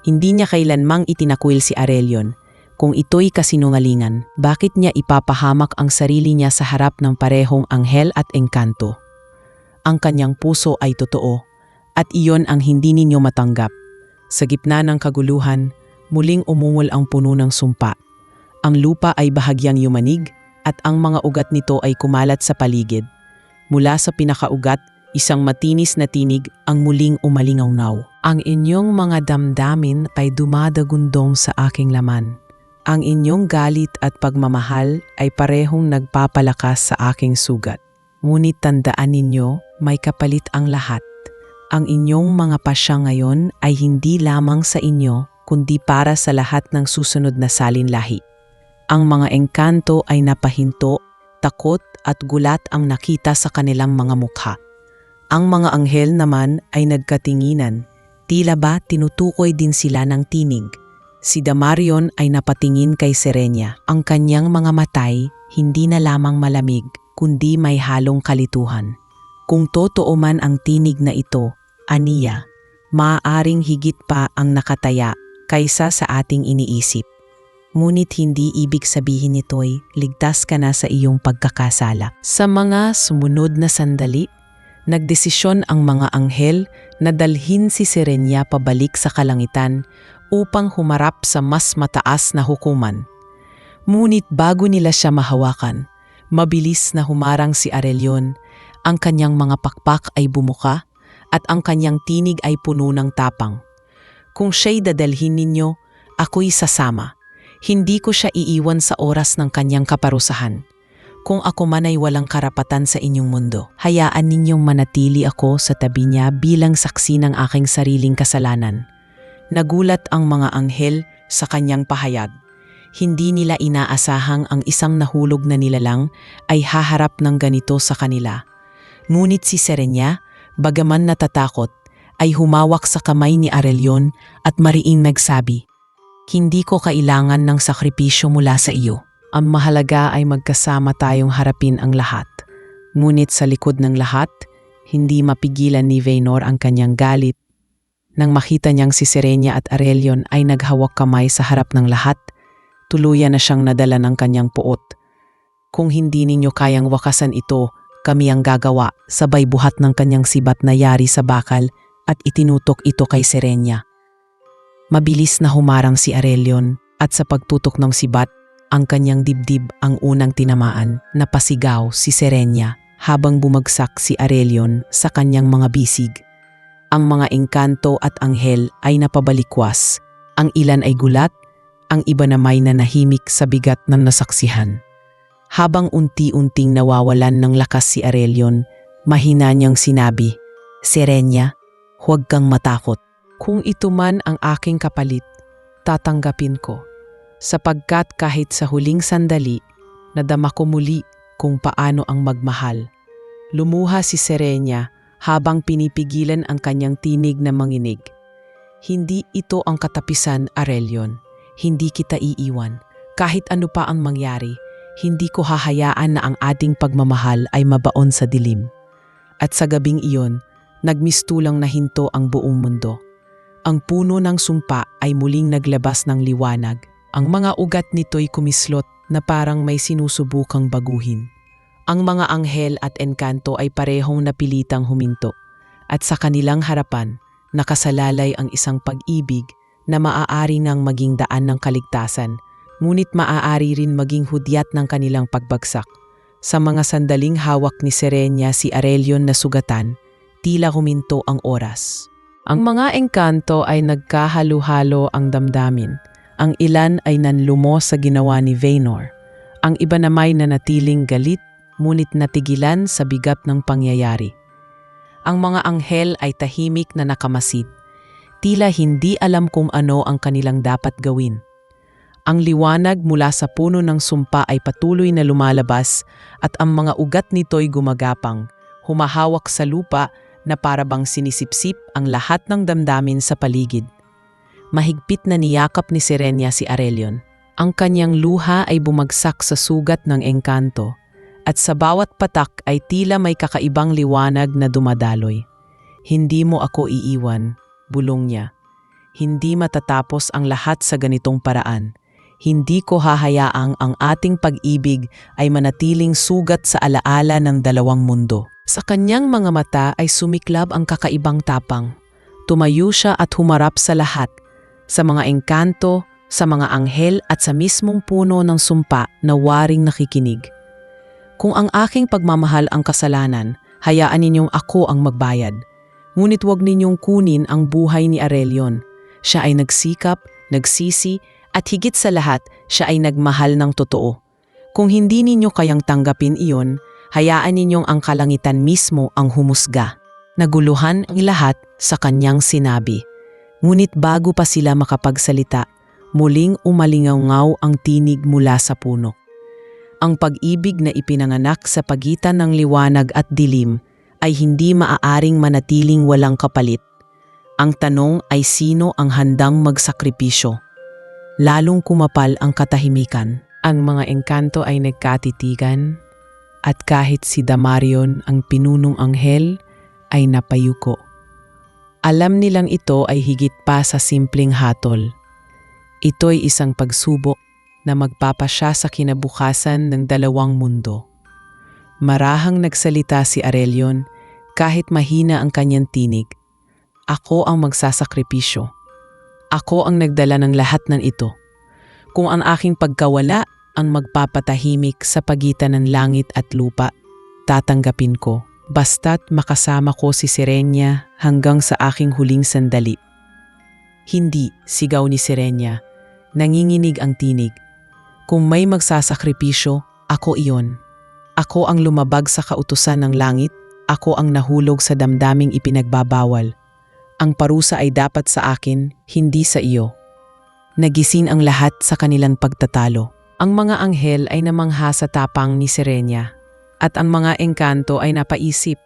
Hindi niya kailanmang itinakwil si Aurelion. Kung ito'y kasinungalingan, bakit niya ipapahamak ang sarili niya sa harap ng parehong anghel at engkanto? Ang kanyang puso ay totoo, at iyon ang hindi ninyo matanggap." Sa gitna ng kaguluhan, muling umungol ang puno ng sumpa. Ang lupa ay bahagyang yumanig at ang mga ugat nito ay kumalat sa paligid. Mula sa pinakaugat, isang matinis na tinig ang muling umalingaw-naw. Ang inyong mga damdamin ay dumadagundong sa aking laman. Ang inyong galit at pagmamahal ay parehong nagpapalakas sa aking sugat. Ngunit tandaan ninyo, may kapalit ang lahat. Ang inyong mga pasya ngayon ay hindi lamang sa inyo, kundi para sa lahat ng susunod na salinlahi. Ang mga engkanto ay napahinto, takot at gulat ang nakita sa kanilang mga mukha. Ang mga anghel naman ay nagkatinginan, tila ba tinutukoy din sila ng tinig. Si Damarion ay napatingin kay Serenia. Ang kanyang mga matay hindi na lamang malamig, kundi may halong kalituhan. Kung totoo man ang tinig na ito, aniya, maaaring higit pa ang nakataya kaysa sa ating iniisip. Ngunit hindi ibig sabihin nito'y ligtas ka na sa iyong pagkakasala. Sa mga sumunod na sandali, nagdesisyon ang mga anghel na dalhin si Serenia pabalik sa kalangitan upang humarap sa mas mataas na hukuman. Ngunit bago nila siya mahawakan, mabilis na humarang si Arelion, ang kanyang mga pakpak ay bumuka at ang kanyang tinig ay puno ng tapang. Kung siya'y dadalhin ninyo, ako'y sasama. Hindi ko siya iiwan sa oras ng kanyang kaparusahan. Kung ako man ay walang karapatan sa inyong mundo, hayaan ninyong manatili ako sa tabi niya bilang saksi ng aking sariling kasalanan. Nagulat ang mga anghel sa kanyang pahayag. Hindi nila inaasahang ang isang nahulog na nilalang ay haharap ng ganito sa kanila. Ngunit si Serenia, bagaman natatakot, ay humawak sa kamay ni Arelion at mariing nagsabi, "Hindi ko kailangan ng sakripisyo mula sa iyo. Ang mahalaga ay magkasama tayong harapin ang lahat." Ngunit sa likod ng lahat, hindi mapigilan ni Vaynor ang kanyang galit. Nang makita niyang si Serenia at Arelion ay naghawak kamay sa harap ng lahat, tuluyan na siyang nadala ng kanyang puot. "Kung hindi ninyo kayang wakasan ito, kami ang gagawa," sabay buhat ng kanyang sibat na yari sa bakal at itinutok ito kay Serenia. Mabilis na humarang si Arelion at sa pagtutok ng sibat, ang kanyang dibdib ang unang tinamaan. Napasigaw si Serenia habang bumagsak si Arelion sa kanyang mga bisig. Ang mga engkanto at anghel ay napabalikwas. Ang ilan ay gulat, ang iba na may nanahimik sa bigat ng nasaksihan. Habang unti-unting nawawalan ng lakas si Arelion, mahina niyang sinabi, "Serenia, huwag kang matakot. Kung ito man ang aking kapalit, tatanggapin ko. Sapagkat kahit sa huling sandali, nadama ko muli kung paano ang magmahal." Lumuha si Serenia habang pinipigilan ang kanyang tinig na manginig. "Hindi ito ang katapisan, Arelion. Hindi kita iiwan. Kahit ano pa ang mangyari, hindi ko hahayaan na ang ating pagmamahal ay mabaon sa dilim." At sa gabing iyon, nagmistulang nahinto ang buong mundo. Ang puno ng sumpa ay muling naglabas ng liwanag. Ang mga ugat nito'y kumislot na parang may sinusubukang baguhin. Ang mga anghel at engkanto ay parehong napilitang huminto. At sa kanilang harapan, nakasalalay ang isang pag-ibig na maaari nang maging daan ng kaligtasan, ngunit maaari rin maging hudyat ng kanilang pagbagsak. Sa mga sandaling hawak ni Serenia si Arelion na sugatan, tila huminto ang oras. Ang mga engkanto ay nagkahalo-halo ang damdamin. Ang ilan ay nanlumo sa ginawa ni Vaynor. Ang iba na may nanatiling galit, ngunit natigilan sa bigat ng pangyayari. Ang mga anghel ay tahimik na nakamasid. Tila hindi alam kung ano ang kanilang dapat gawin. Ang liwanag mula sa puno ng sumpa ay patuloy na lumalabas at ang mga ugat nito'y gumagapang, humahawak sa lupa na parabang sinisipsip ang lahat ng damdamin sa paligid. Mahigpit na niyakap ni Serenia si Arelion. Ang kanyang luha ay bumagsak sa sugat ng engkanto at sa bawat patak ay tila may kakaibang liwanag na dumadaloy. "Hindi mo ako iiwan," bulong niya. "Hindi matatapos ang lahat sa ganitong paraan. Hindi ko hahayaang ang ating pag-ibig ay manatiling sugat sa alaala ng dalawang mundo." Sa kanyang mga mata ay sumiklab ang kakaibang tapang. Tumayo siya at humarap sa lahat, sa mga engkanto, sa mga anghel at sa mismong puno ng sumpa na waring nakikinig. Kung ang aking pagmamahal ang kasalanan, hayaan ninyong ako ang magbayad. Ngunit huwag ninyong kunin ang buhay ni Aurelion. Siya ay nagsikap, nagsisi, at higit sa lahat, siya ay nagmahal ng totoo. Kung hindi ninyo kayang tanggapin iyon, hayaan ninyong ang kalangitan mismo ang humusga. Naguluhan ang lahat sa kanyang sinabi. Ngunit bago pa sila makapagsalita, muling umalingaw-ngaw ang tinig mula sa puno. Ang pag-ibig na ipinanganak sa pagitan ng liwanag at dilim ay hindi maaaring manatiling walang kapalit. Ang tanong ay sino ang handang magsakripisyo. Lalong kumapal ang katahimikan. Ang mga engkanto ay nagkatitigan at kahit si Damarion ang pinunong anghel ay napayuko. Alam nilang ito ay higit pa sa simpleng hatol. Ito'y isang pagsubok na magpapasya sa kinabukasan ng dalawang mundo. Marahang nagsalita si Aurelion kahit mahina ang kanyang tinig. Ako ang magsasakripisyo. Ako ang nagdala ng lahat ng ito. Kung ang aking pagkawala ang magpapatahimik sa pagitan ng langit at lupa, tatanggapin ko. Basta't makasama ko si Sirenia hanggang sa aking huling sandali. Hindi, sigaw ni Sirenia. Nanginginig ang tinig. Kung may magsasakripisyo, ako iyon. Ako ang lumabag sa kautusan ng langit, ako ang nahulog sa damdaming ipinagbabawal. Ang parusa ay dapat sa akin, hindi sa iyo. Nagising ang lahat sa kanilang pagtatalo. Ang mga anghel ay namangha sa tapang ni Sirenia, at ang mga engkanto ay napaisip.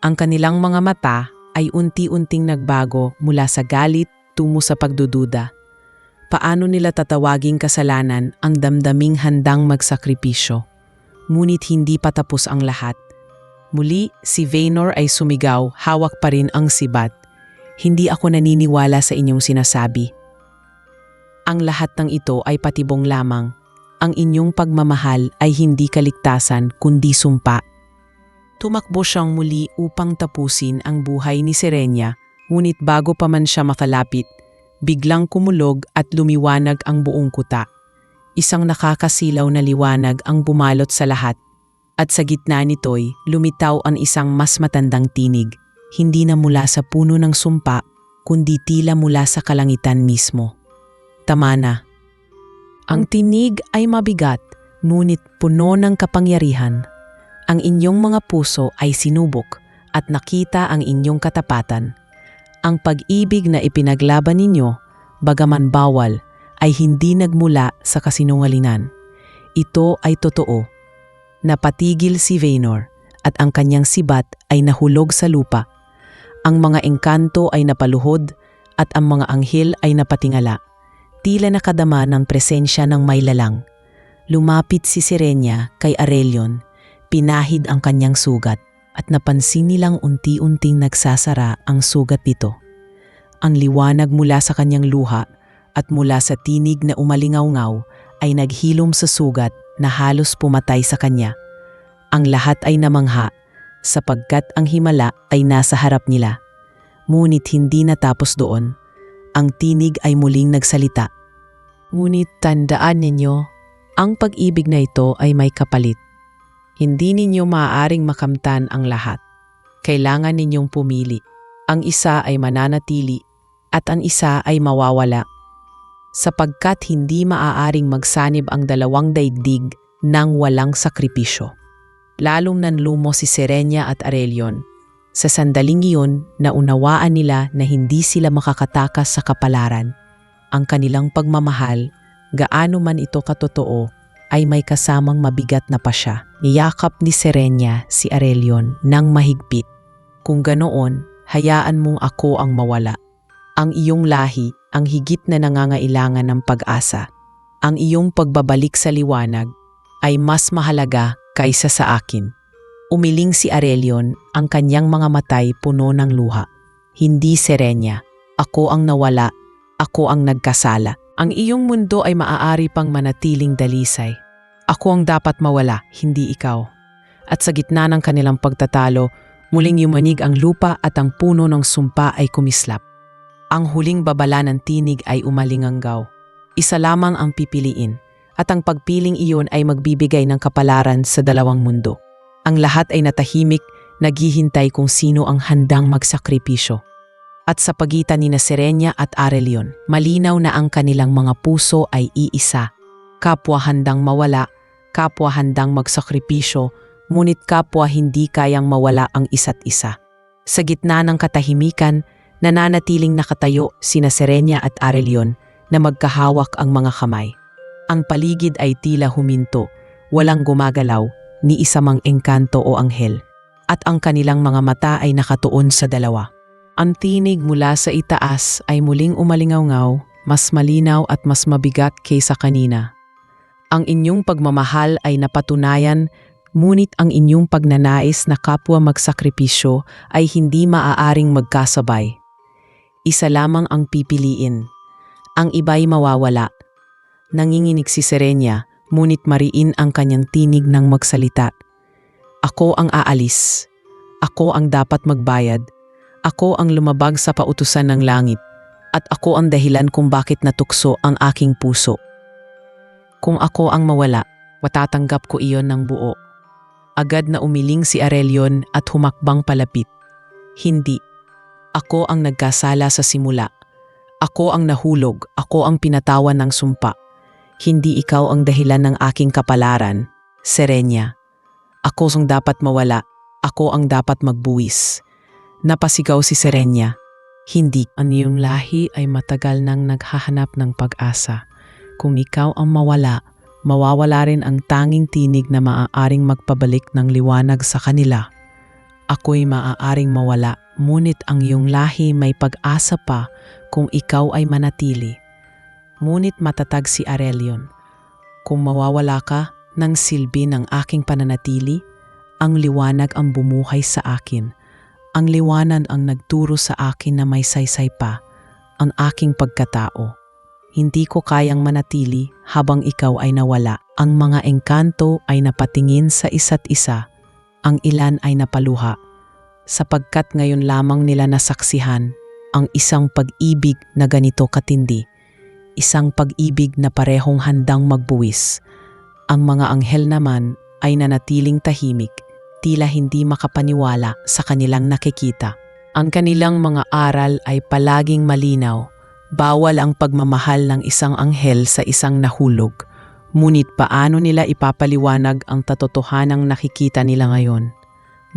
Ang kanilang mga mata ay unti-unting nagbago mula sa galit tungo sa pagdududa. Paano nila tatawaging kasalanan ang damdaming handang magsakripisyo? Ngunit hindi pa tapos ang lahat. Muli, si Vaynor ay sumigaw, hawak pa rin ang sibat. Hindi ako naniniwala sa inyong sinasabi. Ang lahat ng ito ay patibong lamang. Ang inyong pagmamahal ay hindi kaligtasan kundi sumpa. Tumakbo siyang muli upang tapusin ang buhay ni Sirenia, ngunit bago pa man siya makalapit, biglang kumulog at lumiwanag ang buong kuta. Isang nakakasilaw na liwanag ang bumalot sa lahat, at sa gitna nito'y lumitaw ang isang mas matandang tinig, hindi na mula sa puno ng sumpa, kundi tila mula sa kalangitan mismo. Tama na. Ang tinig ay mabigat, ngunit puno ng kapangyarihan. Ang inyong mga puso ay sinubok at nakita ang inyong katapatan. Ang pag-ibig na ipinaglaban ninyo, bagaman bawal, ay hindi nagmula sa kasinungalingan. Ito ay totoo. Napatigil si Vaynor at ang kanyang sibat ay nahulog sa lupa. Ang mga engkanto ay napaluhod at ang mga anghel ay napatingala. Tila nakadama ng presensya ng may lalang. Lumapit si Sirenia kay Aurelion, pinahid ang kanyang sugat at napansin nilang unti-unting nagsasara ang sugat nito. Ang liwanag mula sa kanyang luha at mula sa tinig na umalingaw-ngaw ay naghilom sa sugat na halos pumatay sa kanya. Ang lahat ay namangha sapagkat ang himala ay nasa harap nila. Ngunit hindi natapos doon. Ang tinig ay muling nagsalita. Ngunit tandaan ninyo, ang pag-ibig na ito ay may kapalit. Hindi ninyo maaaring makamtan ang lahat. Kailangan ninyong pumili. Ang isa ay mananatili at ang isa ay mawawala. Sapagkat hindi maaaring magsanib ang dalawang daigdig nang walang sakripisyo. Lalong nanlumo si Sirenia at Aurelion. Sa sandaling iyon, naunawaan nila na hindi sila makakatakas sa kapalaran. Ang kanilang pagmamahal, gaano man ito katotoo, ay may kasamang mabigat na pasya. Niyakap ni Sirenia si Aurelion nang mahigpit. Kung ganoon, hayaan mong ako ang mawala. Ang iyong lahi ang higit na nangangailangan ng pag-asa. Ang iyong pagbabalik sa liwanag ay mas mahalaga kaysa sa akin. Umiling si Aurelion, ang kanyang mga matay puno ng luha. Hindi Sirenia, ako ang nawala, ako ang nagkasala. Ang iyong mundo ay maaari pang manatiling dalisay. Ako ang dapat mawala, hindi ikaw. At sa gitna ng kanilang pagtatalo, muling yumanig ang lupa at ang puno ng sumpa ay kumislap. Ang huling babala ng tinig ay umalinganggaw. Isa lamang ang pipiliin, at ang pagpiling iyon ay magbibigay ng kapalaran sa dalawang mundo. Ang lahat ay natahimik, naghihintay kung sino ang handang magsakripisyo. At sa pagitan ni Serenia at Arelion, malinaw na ang kanilang mga puso ay iisa. Kapwa handang mawala, kapwa handang magsakripisyo, ngunit kapwa hindi kayang mawala ang isa't isa. Sa gitna ng katahimikan, nananatiling nakatayo sina Serenia at Arelion na magkahawak ang mga kamay. Ang paligid ay tila huminto, walang gumagalaw, ni isa mang engkanto o anghel. At ang kanilang mga mata ay nakatuon sa dalawa. Ang tinig mula sa itaas ay muling umalingaw-ngaw, mas malinaw at mas mabigat kaysa kanina. Ang inyong pagmamahal ay napatunayan, ngunit ang inyong pagnanais na kapwa magsakripisyo ay hindi maaaring magkasabay. Isa lamang ang pipiliin. Ang iba'y mawawala. Nanginginig si Serenia, ngunit mariin ang kanyang tinig ng magsalita. Ako ang aalis. Ako ang dapat magbayad. Ako ang lumabag sa pautusan ng langit. At ako ang dahilan kung bakit natukso ang aking puso. Kung ako ang mawala, matatanggap ko iyon ng buo. Agad na umiling si Arelion at humakbang palapit. Hindi. Ako ang nagkasala sa simula. Ako ang nahulog, ako ang pinatawan ng sumpa. Hindi ikaw ang dahilan ng aking kapalaran, Serenia. Ako ang dapat mawala, ako ang dapat magbuwis. Napasigaw si Serenia. Hindi. Ang iyong lahi ay matagal nang naghahanap ng pag-asa. Kung ikaw ang mawala, mawawala rin ang tanging tinig na maaaring magpabalik ng liwanag sa kanila. Ako'y maaaring mawala, ngunit ang iyong lahi may pag-asa pa kung ikaw ay manatili. Ngunit matatag si Arelion. Kung mawawala ka, nang silbi ng aking pananatili, ang liwanag ang bumuhay sa akin. Ang liwanag ang nagturo sa akin na may saysay pa, ang aking pagkatao. Hindi ko kayang manatili habang ikaw ay nawala. Ang mga engkanto ay napatingin sa isa't isa. Ang ilan ay napaluha, sapagkat ngayon lamang nila nasaksihan ang isang pag-ibig na ganito katindi, isang pag-ibig na parehong handang magbuwis. Ang mga anghel naman ay nanatiling tahimik, tila hindi makapaniwala sa kanilang nakikita. Ang kanilang mga aral ay palaging malinaw, bawal ang pagmamahal ng isang anghel sa isang nahulog. Ngunit paano nila ipapaliwanag ang katotohanang nakikita nila ngayon?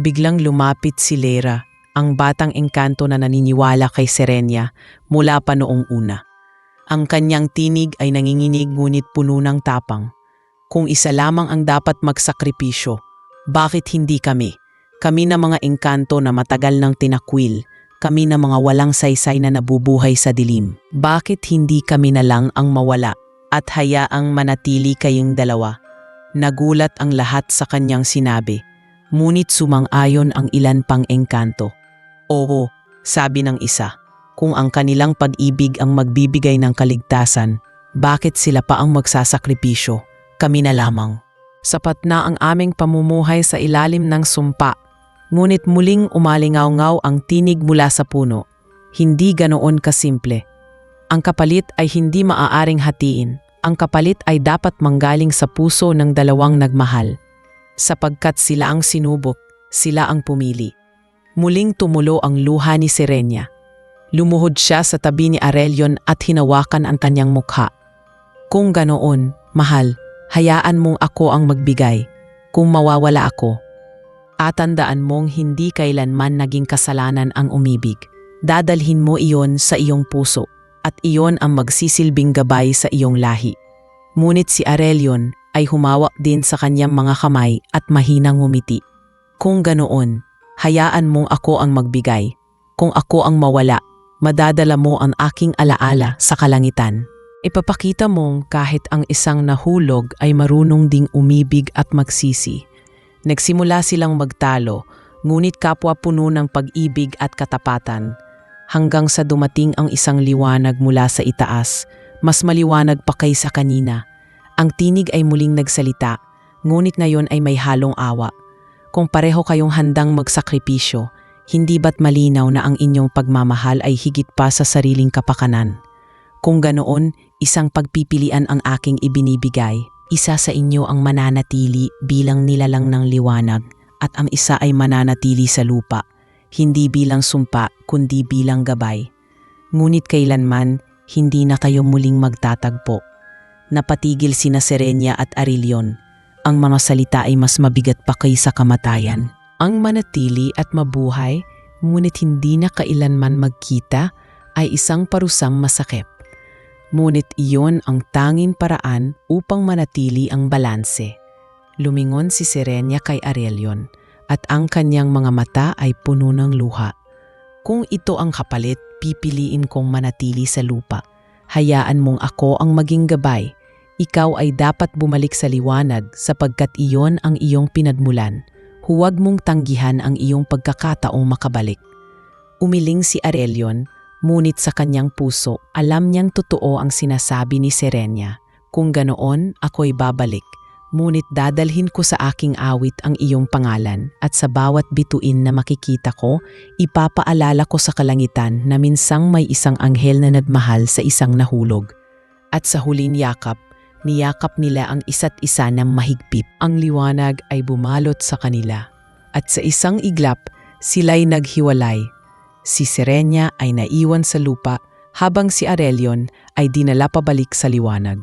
Biglang lumapit si Lera, ang batang engkanto na naniniwala kay Serenia mula pa noong una. Ang kanyang tinig ay nanginginig ngunit puno ng tapang. Kung isa lamang ang dapat magsakripisyo, bakit hindi kami? Kami na mga engkanto na matagal nang tinakwil, kami na mga walang saysay na nabubuhay sa dilim. Bakit hindi kami na lang ang mawala at hayaang manatili kayong dalawa? Nagulat ang lahat sa kanyang sinabi, ngunit sumang-ayon ang ilan pang engkanto. Oo, sabi ng isa, kung ang kanilang pag-ibig ang magbibigay ng kaligtasan, bakit sila pa ang magsasakripisyo? Kami na lamang. Sapat na ang aming pamumuhay sa ilalim ng sumpa. Ngunit muling umalingaw-ngaw ang tinig mula sa puno. Hindi ganoon kasimple. Ang kapalit ay hindi maaaring hatiin. Ang kapalit ay dapat manggaling sa puso ng dalawang nagmahal. Sapagkat sila ang sinubok, sila ang pumili. Muling tumulo ang luha ni Serenia. Lumuhod siya sa tabi ni Arelion at hinawakan ang kanyang mukha. Kung ganoon, mahal, hayaan mong ako ang magbigay. Kung mawawala ako, tandaan mong hindi kailanman naging kasalanan ang umibig. Dadalhin mo iyon sa iyong puso at iyon ang magsisilbing gabay sa iyong lahi. Ngunit si Arelion ay humawak din sa kanyang mga kamay at mahinang ngumiti. Kung ganoon, hayaan mong ako ang magbigay. Kung ako ang mawala, madadala mo ang aking alaala sa kalangitan. Ipapakita mong kahit ang isang nahulog ay marunong ding umibig at magsisi. Nagsimula silang magtalo, ngunit kapwa puno ng pag-ibig at katapatan. Hanggang sa dumating ang isang liwanag mula sa itaas, mas maliwanag pa kaysa kanina. Ang tinig ay muling nagsalita, ngunit ngayon ay may halong awa. Kung pareho kayong handang magsakripisyo, hindi ba't malinaw na ang inyong pagmamahal ay higit pa sa sariling kapakanan? Kung ganoon, isang pagpipilian ang aking ibinibigay. Isa sa inyo ang mananatili bilang nilalang ng liwanag at ang isa ay mananatili sa lupa, hindi bilang sumpa kundi bilang gabay. Ngunit kailanman, hindi na kayo muling magtatagpo. Napatigil sina Serenia at Aurelion. Ang mga salita ay mas mabigat pa kaysa kamatayan. Ang manatili at mabuhay, ngunit hindi na kailanman magkita, ay isang parusang masakit. Ngunit iyon ang tanging paraan upang manatili ang balanse. Lumingon si Serenia kay Aurelion at ang kanyang mga mata ay puno ng luha. Kung ito ang kapalit, pipiliin kong manatili sa lupa. Hayaan mong ako ang maging gabay. Ikaw ay dapat bumalik sa liwanag sapagkat iyon ang iyong pinagmulan. Huwag mong tanggihan ang iyong pagkakataong makabalik. Umiling si Aurelion, ngunit sa kanyang puso, alam niyang totoo ang sinasabi ni Serenia. Kung ganoon, ako'y babalik. Ngunit dadalhin ko sa aking awit ang iyong pangalan at sa bawat bituin na makikita ko, ipapaalala ko sa kalangitan na minsang may isang anghel na nagmahal sa isang nahulog. At sa huling yakap, niyakap nila ang isa't isa ng mahigpit. Ang liwanag ay bumalot sa kanila. At sa isang iglap, sila'y naghiwalay. Si Serenia ay naiwan sa lupa habang si Aurelion ay dinala pabalik sa liwanag.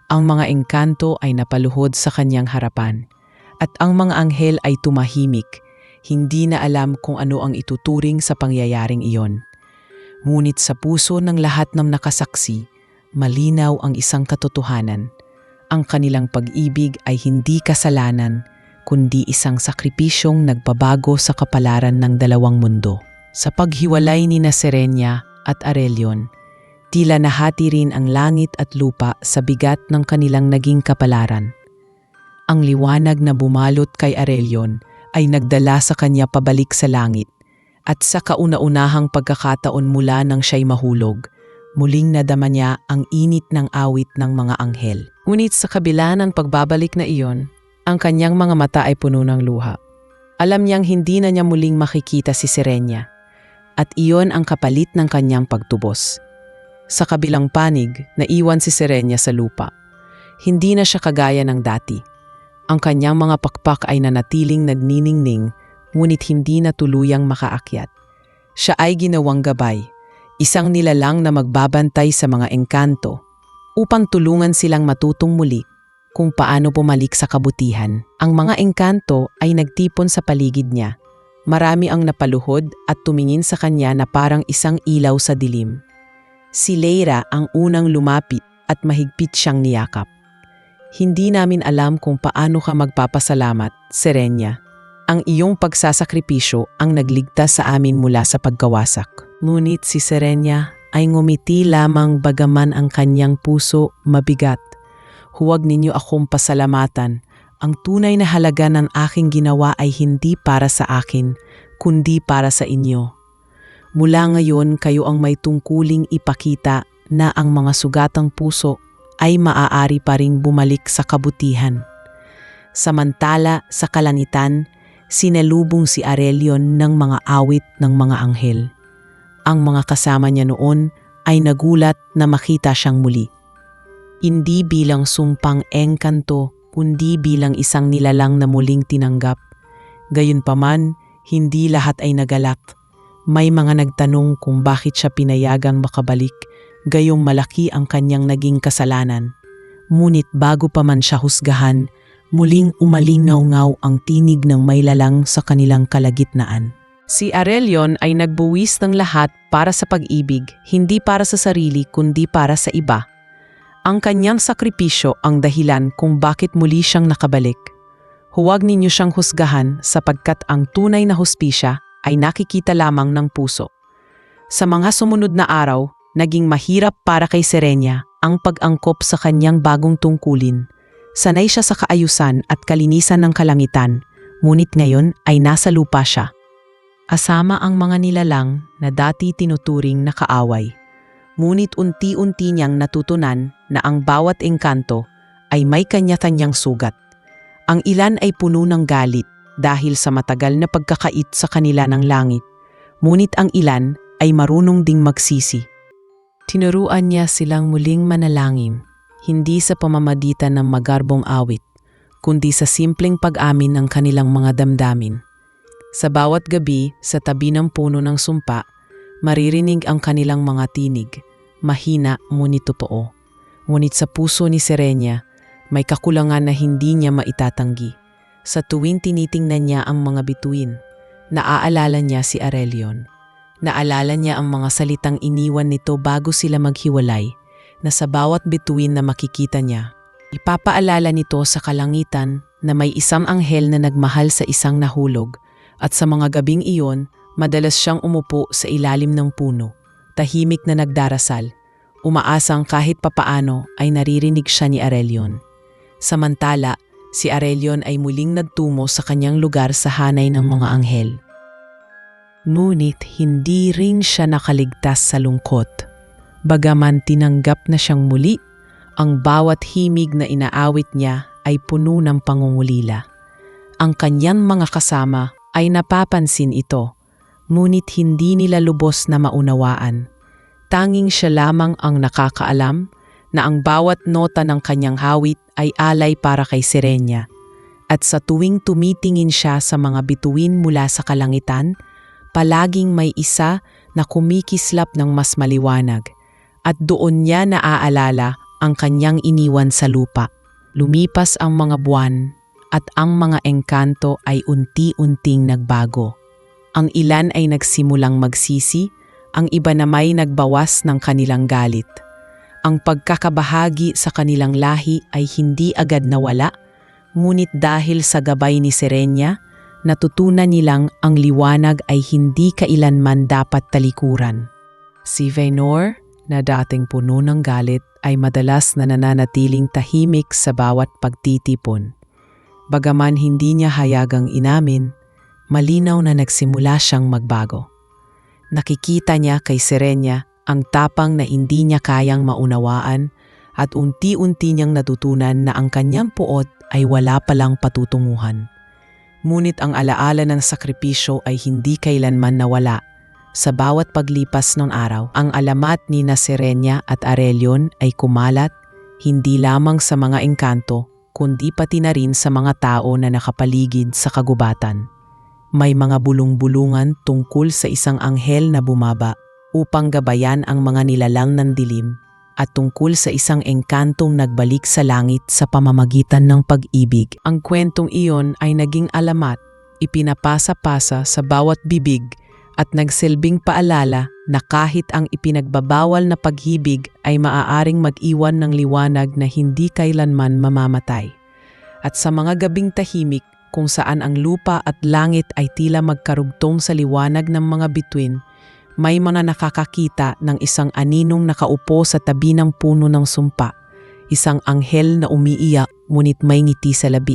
Ang mga engkanto ay napaluhod sa kanyang harapan at ang mga anghel ay tumahimik, hindi na alam kung ano ang ituturing sa pangyayaring iyon. Ngunit sa puso ng lahat ng nakasaksi, malinaw ang isang katotohanan. Ang kanilang pag-ibig ay hindi kasalanan, kundi isang sakripisyong nagbabago sa kapalaran ng dalawang mundo. Sa paghiwalay ni Serenia at Aurelion, tila nahati rin ang langit at lupa sa bigat ng kanilang naging kapalaran. Ang liwanag na bumalot kay Aurelion ay nagdala sa kanya pabalik sa langit at sa kauna-unahang pagkakataon mula nang siya'y mahulog, muling nadama niya ang init ng awit ng mga anghel. Ngunit sa kabila ng pagbabalik na iyon, ang kanyang mga mata ay puno ng luha. Alam niyang hindi na niya muling makikita si Serenia at iyon ang kapalit ng kanyang pagtubos. Sa kabilang panig, naiwan si Serenia sa lupa. Hindi na siya kagaya ng dati. Ang kanyang mga pakpak ay nanatiling nagniningning, ngunit hindi na tuluyang makaakyat. Siya ay ginawang gabay, isang nilalang na magbabantay sa mga engkanto, upang tulungan silang matutong muli kung paano bumalik sa kabutihan. Ang mga engkanto ay nagtipon sa paligid niya. Marami ang napaluhod at tumingin sa kanya na parang isang ilaw sa dilim. Si Lyra ang unang lumapit at mahigpit siyang niyakap. Hindi namin alam kung paano ka magpapasalamat, Serenia. Ang iyong pagsasakripisyo ang nagligtas sa amin mula sa pagkawasak. Ngunit si Serenia ay ngumiti lamang bagaman ang kanyang puso mabigat. Huwag ninyo akong pasalamatan. Ang tunay na halaga ng aking ginawa ay hindi para sa akin, kundi para sa inyo. Mula ngayon, kayo ang may tungkuling ipakita na ang mga sugatang puso ay maaari pa ring bumalik sa kabutihan. Samantala, sa kalangitan, sinalubong si Aurelion ng mga awit ng mga anghel. Ang mga kasama niya noon ay nagulat na makita siyang muli. Hindi bilang sumpang engkanto, kundi bilang isang nilalang na muling tinanggap. Gayunpaman, hindi lahat ay nagalak. May mga nagtanong kung bakit siya pinayagang makabalik, gayong malaki ang kanyang naging kasalanan. Ngunit bago pa man siya husgahan, muling umalingaw-ngaw ang tinig ng may lalang sa kanilang kalagitnaan. Si Aurelion ay nagbuwis ng lahat para sa pag-ibig, hindi para sa sarili kundi para sa iba. Ang kanyang sakripisyo ang dahilan kung bakit muli siyang nakabalik. Huwag ninyo siyang husgahan sapagkat ang tunay na huspisya ay nakikita lamang ng puso. Sa mga sumunod na araw, naging mahirap para kay Serenia ang pag-angkop sa kanyang bagong tungkulin. Sanay siya sa kaayusan at kalinisan ng kalangitan, ngunit ngayon ay nasa lupa siya. Kasama ang mga nilalang na dati tinuturing na kaaway. Ngunit unti-unti niyang natutunan na ang bawat engkanto ay may kanya-kanyang sugat. Ang ilan ay puno ng galit dahil sa matagal na pagkakait sa kanila ng langit, ngunit ang ilan ay marunong ding magsisi. Tinuruan niya silang muling manalangin, hindi sa pamamagitan ng magarbong awit, kundi sa simpleng pag-amin ng kanilang mga damdamin. Sa bawat gabi, sa tabi ng puno ng sumpa, maririnig ang kanilang mga tinig, mahina ngunit totoo. Ngunit sa puso ni Serenia, may kakulangan na hindi niya maitatanggi. Sa tuwing tinitingnan niya ang mga bituin, naaalala niya si Aurelion. Naalala niya ang mga salitang iniwan nito bago sila maghiwalay, na sa bawat bituin na makikita niya, ipapaalala nito sa kalangitan na may isang anghel na nagmahal sa isang nahulog, at sa mga gabing iyon, madalas siyang umupo sa ilalim ng puno, tahimik na nagdarasal, umaasang kahit papaano ay naririnig siya ni Aurelion. Samantala, si Aurelion ay muling nagtungo sa kanyang lugar sa hanay ng mga anghel. Ngunit hindi rin siya nakaligtas sa lungkot. Bagaman tinanggap na siyang muli, ang bawat himig na inaawit niya ay puno ng pangungulila. Ang kanyang mga kasama ay napapansin ito, ngunit hindi nila lubos na maunawaan. Tanging siya lamang ang nakakaalam na ang bawat nota ng kanyang hawit ay alay para kay Serenia. At sa tuwing tumitingin siya sa mga bituin mula sa kalangitan, palaging may isa na kumikislap ng mas maliwanag, at doon niya naaalala ang kanyang iniwan sa lupa. Lumipas ang mga buwan at ang mga engkanto ay unti-unting nagbago. Ang ilan ay nagsimulang magsisi, ang iba namay nagbawas ng kanilang galit. Ang pagkakabahagi sa kanilang lahi ay hindi agad nawala, ngunit dahil sa gabay ni Serenia, natutunan nilang ang liwanag ay hindi kailanman dapat talikuran. Si Vaynor, na dating puno ng galit, ay madalas na nananatiling tahimik sa bawat pagtitipon. Bagaman hindi niya hayagang inamin, malinaw na nagsimula siyang magbago. Nakikita niya kay Serenia ang tapang na hindi niya kayang maunawaan, at unti-unti niyang natutunan na ang kanyang puot ay wala palang patutunguhan. Ngunit ang alaala ng sakripisyo ay hindi kailanman nawala. Sa bawat paglipas ng araw, ang alamat ni Serenia at Aurelion ay kumalat, hindi lamang sa mga engkanto, kundi pati na rin sa mga tao na nakapaligid sa kagubatan. May mga bulong-bulungan tungkol sa isang anghel na bumaba upang gabayan ang mga nilalang ng dilim, at tungkol sa isang engkantong nagbalik sa langit sa pamamagitan ng pag-ibig. Ang kwentong iyon ay naging alamat, ipinapasa-pasa sa bawat bibig, at nagsilbing paalala na kahit ang ipinagbabawal na pag-ibig ay maaaring mag-iwan ng liwanag na hindi kailanman mamamatay. At sa mga gabing tahimik, kung saan ang lupa at langit ay tila magkarugtong sa liwanag ng mga bituin, may mga nakakakita ng isang aninong nakaupo sa tabi ng puno ng sumpa, isang anghel na umiiyak ngunit may ngiti sa labi.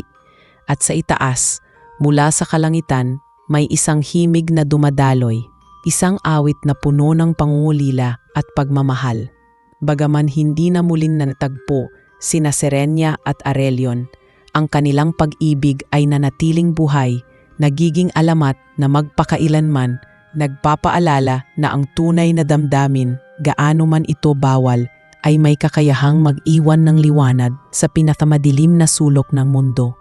At sa itaas, mula sa kalangitan, may isang himig na dumadaloy, isang awit na puno ng pangungulila at pagmamahal. Bagaman hindi na muling natagpo sina Serenia at Aurelion, ang kanilang pag-ibig ay nanatiling buhay, nagiging alamat na magpakailanman, nagpapaalala na ang tunay na damdamin, gaano man ito bawal, ay may kakayahang mag-iwan ng liwanag sa pinakamadilim na sulok ng mundo.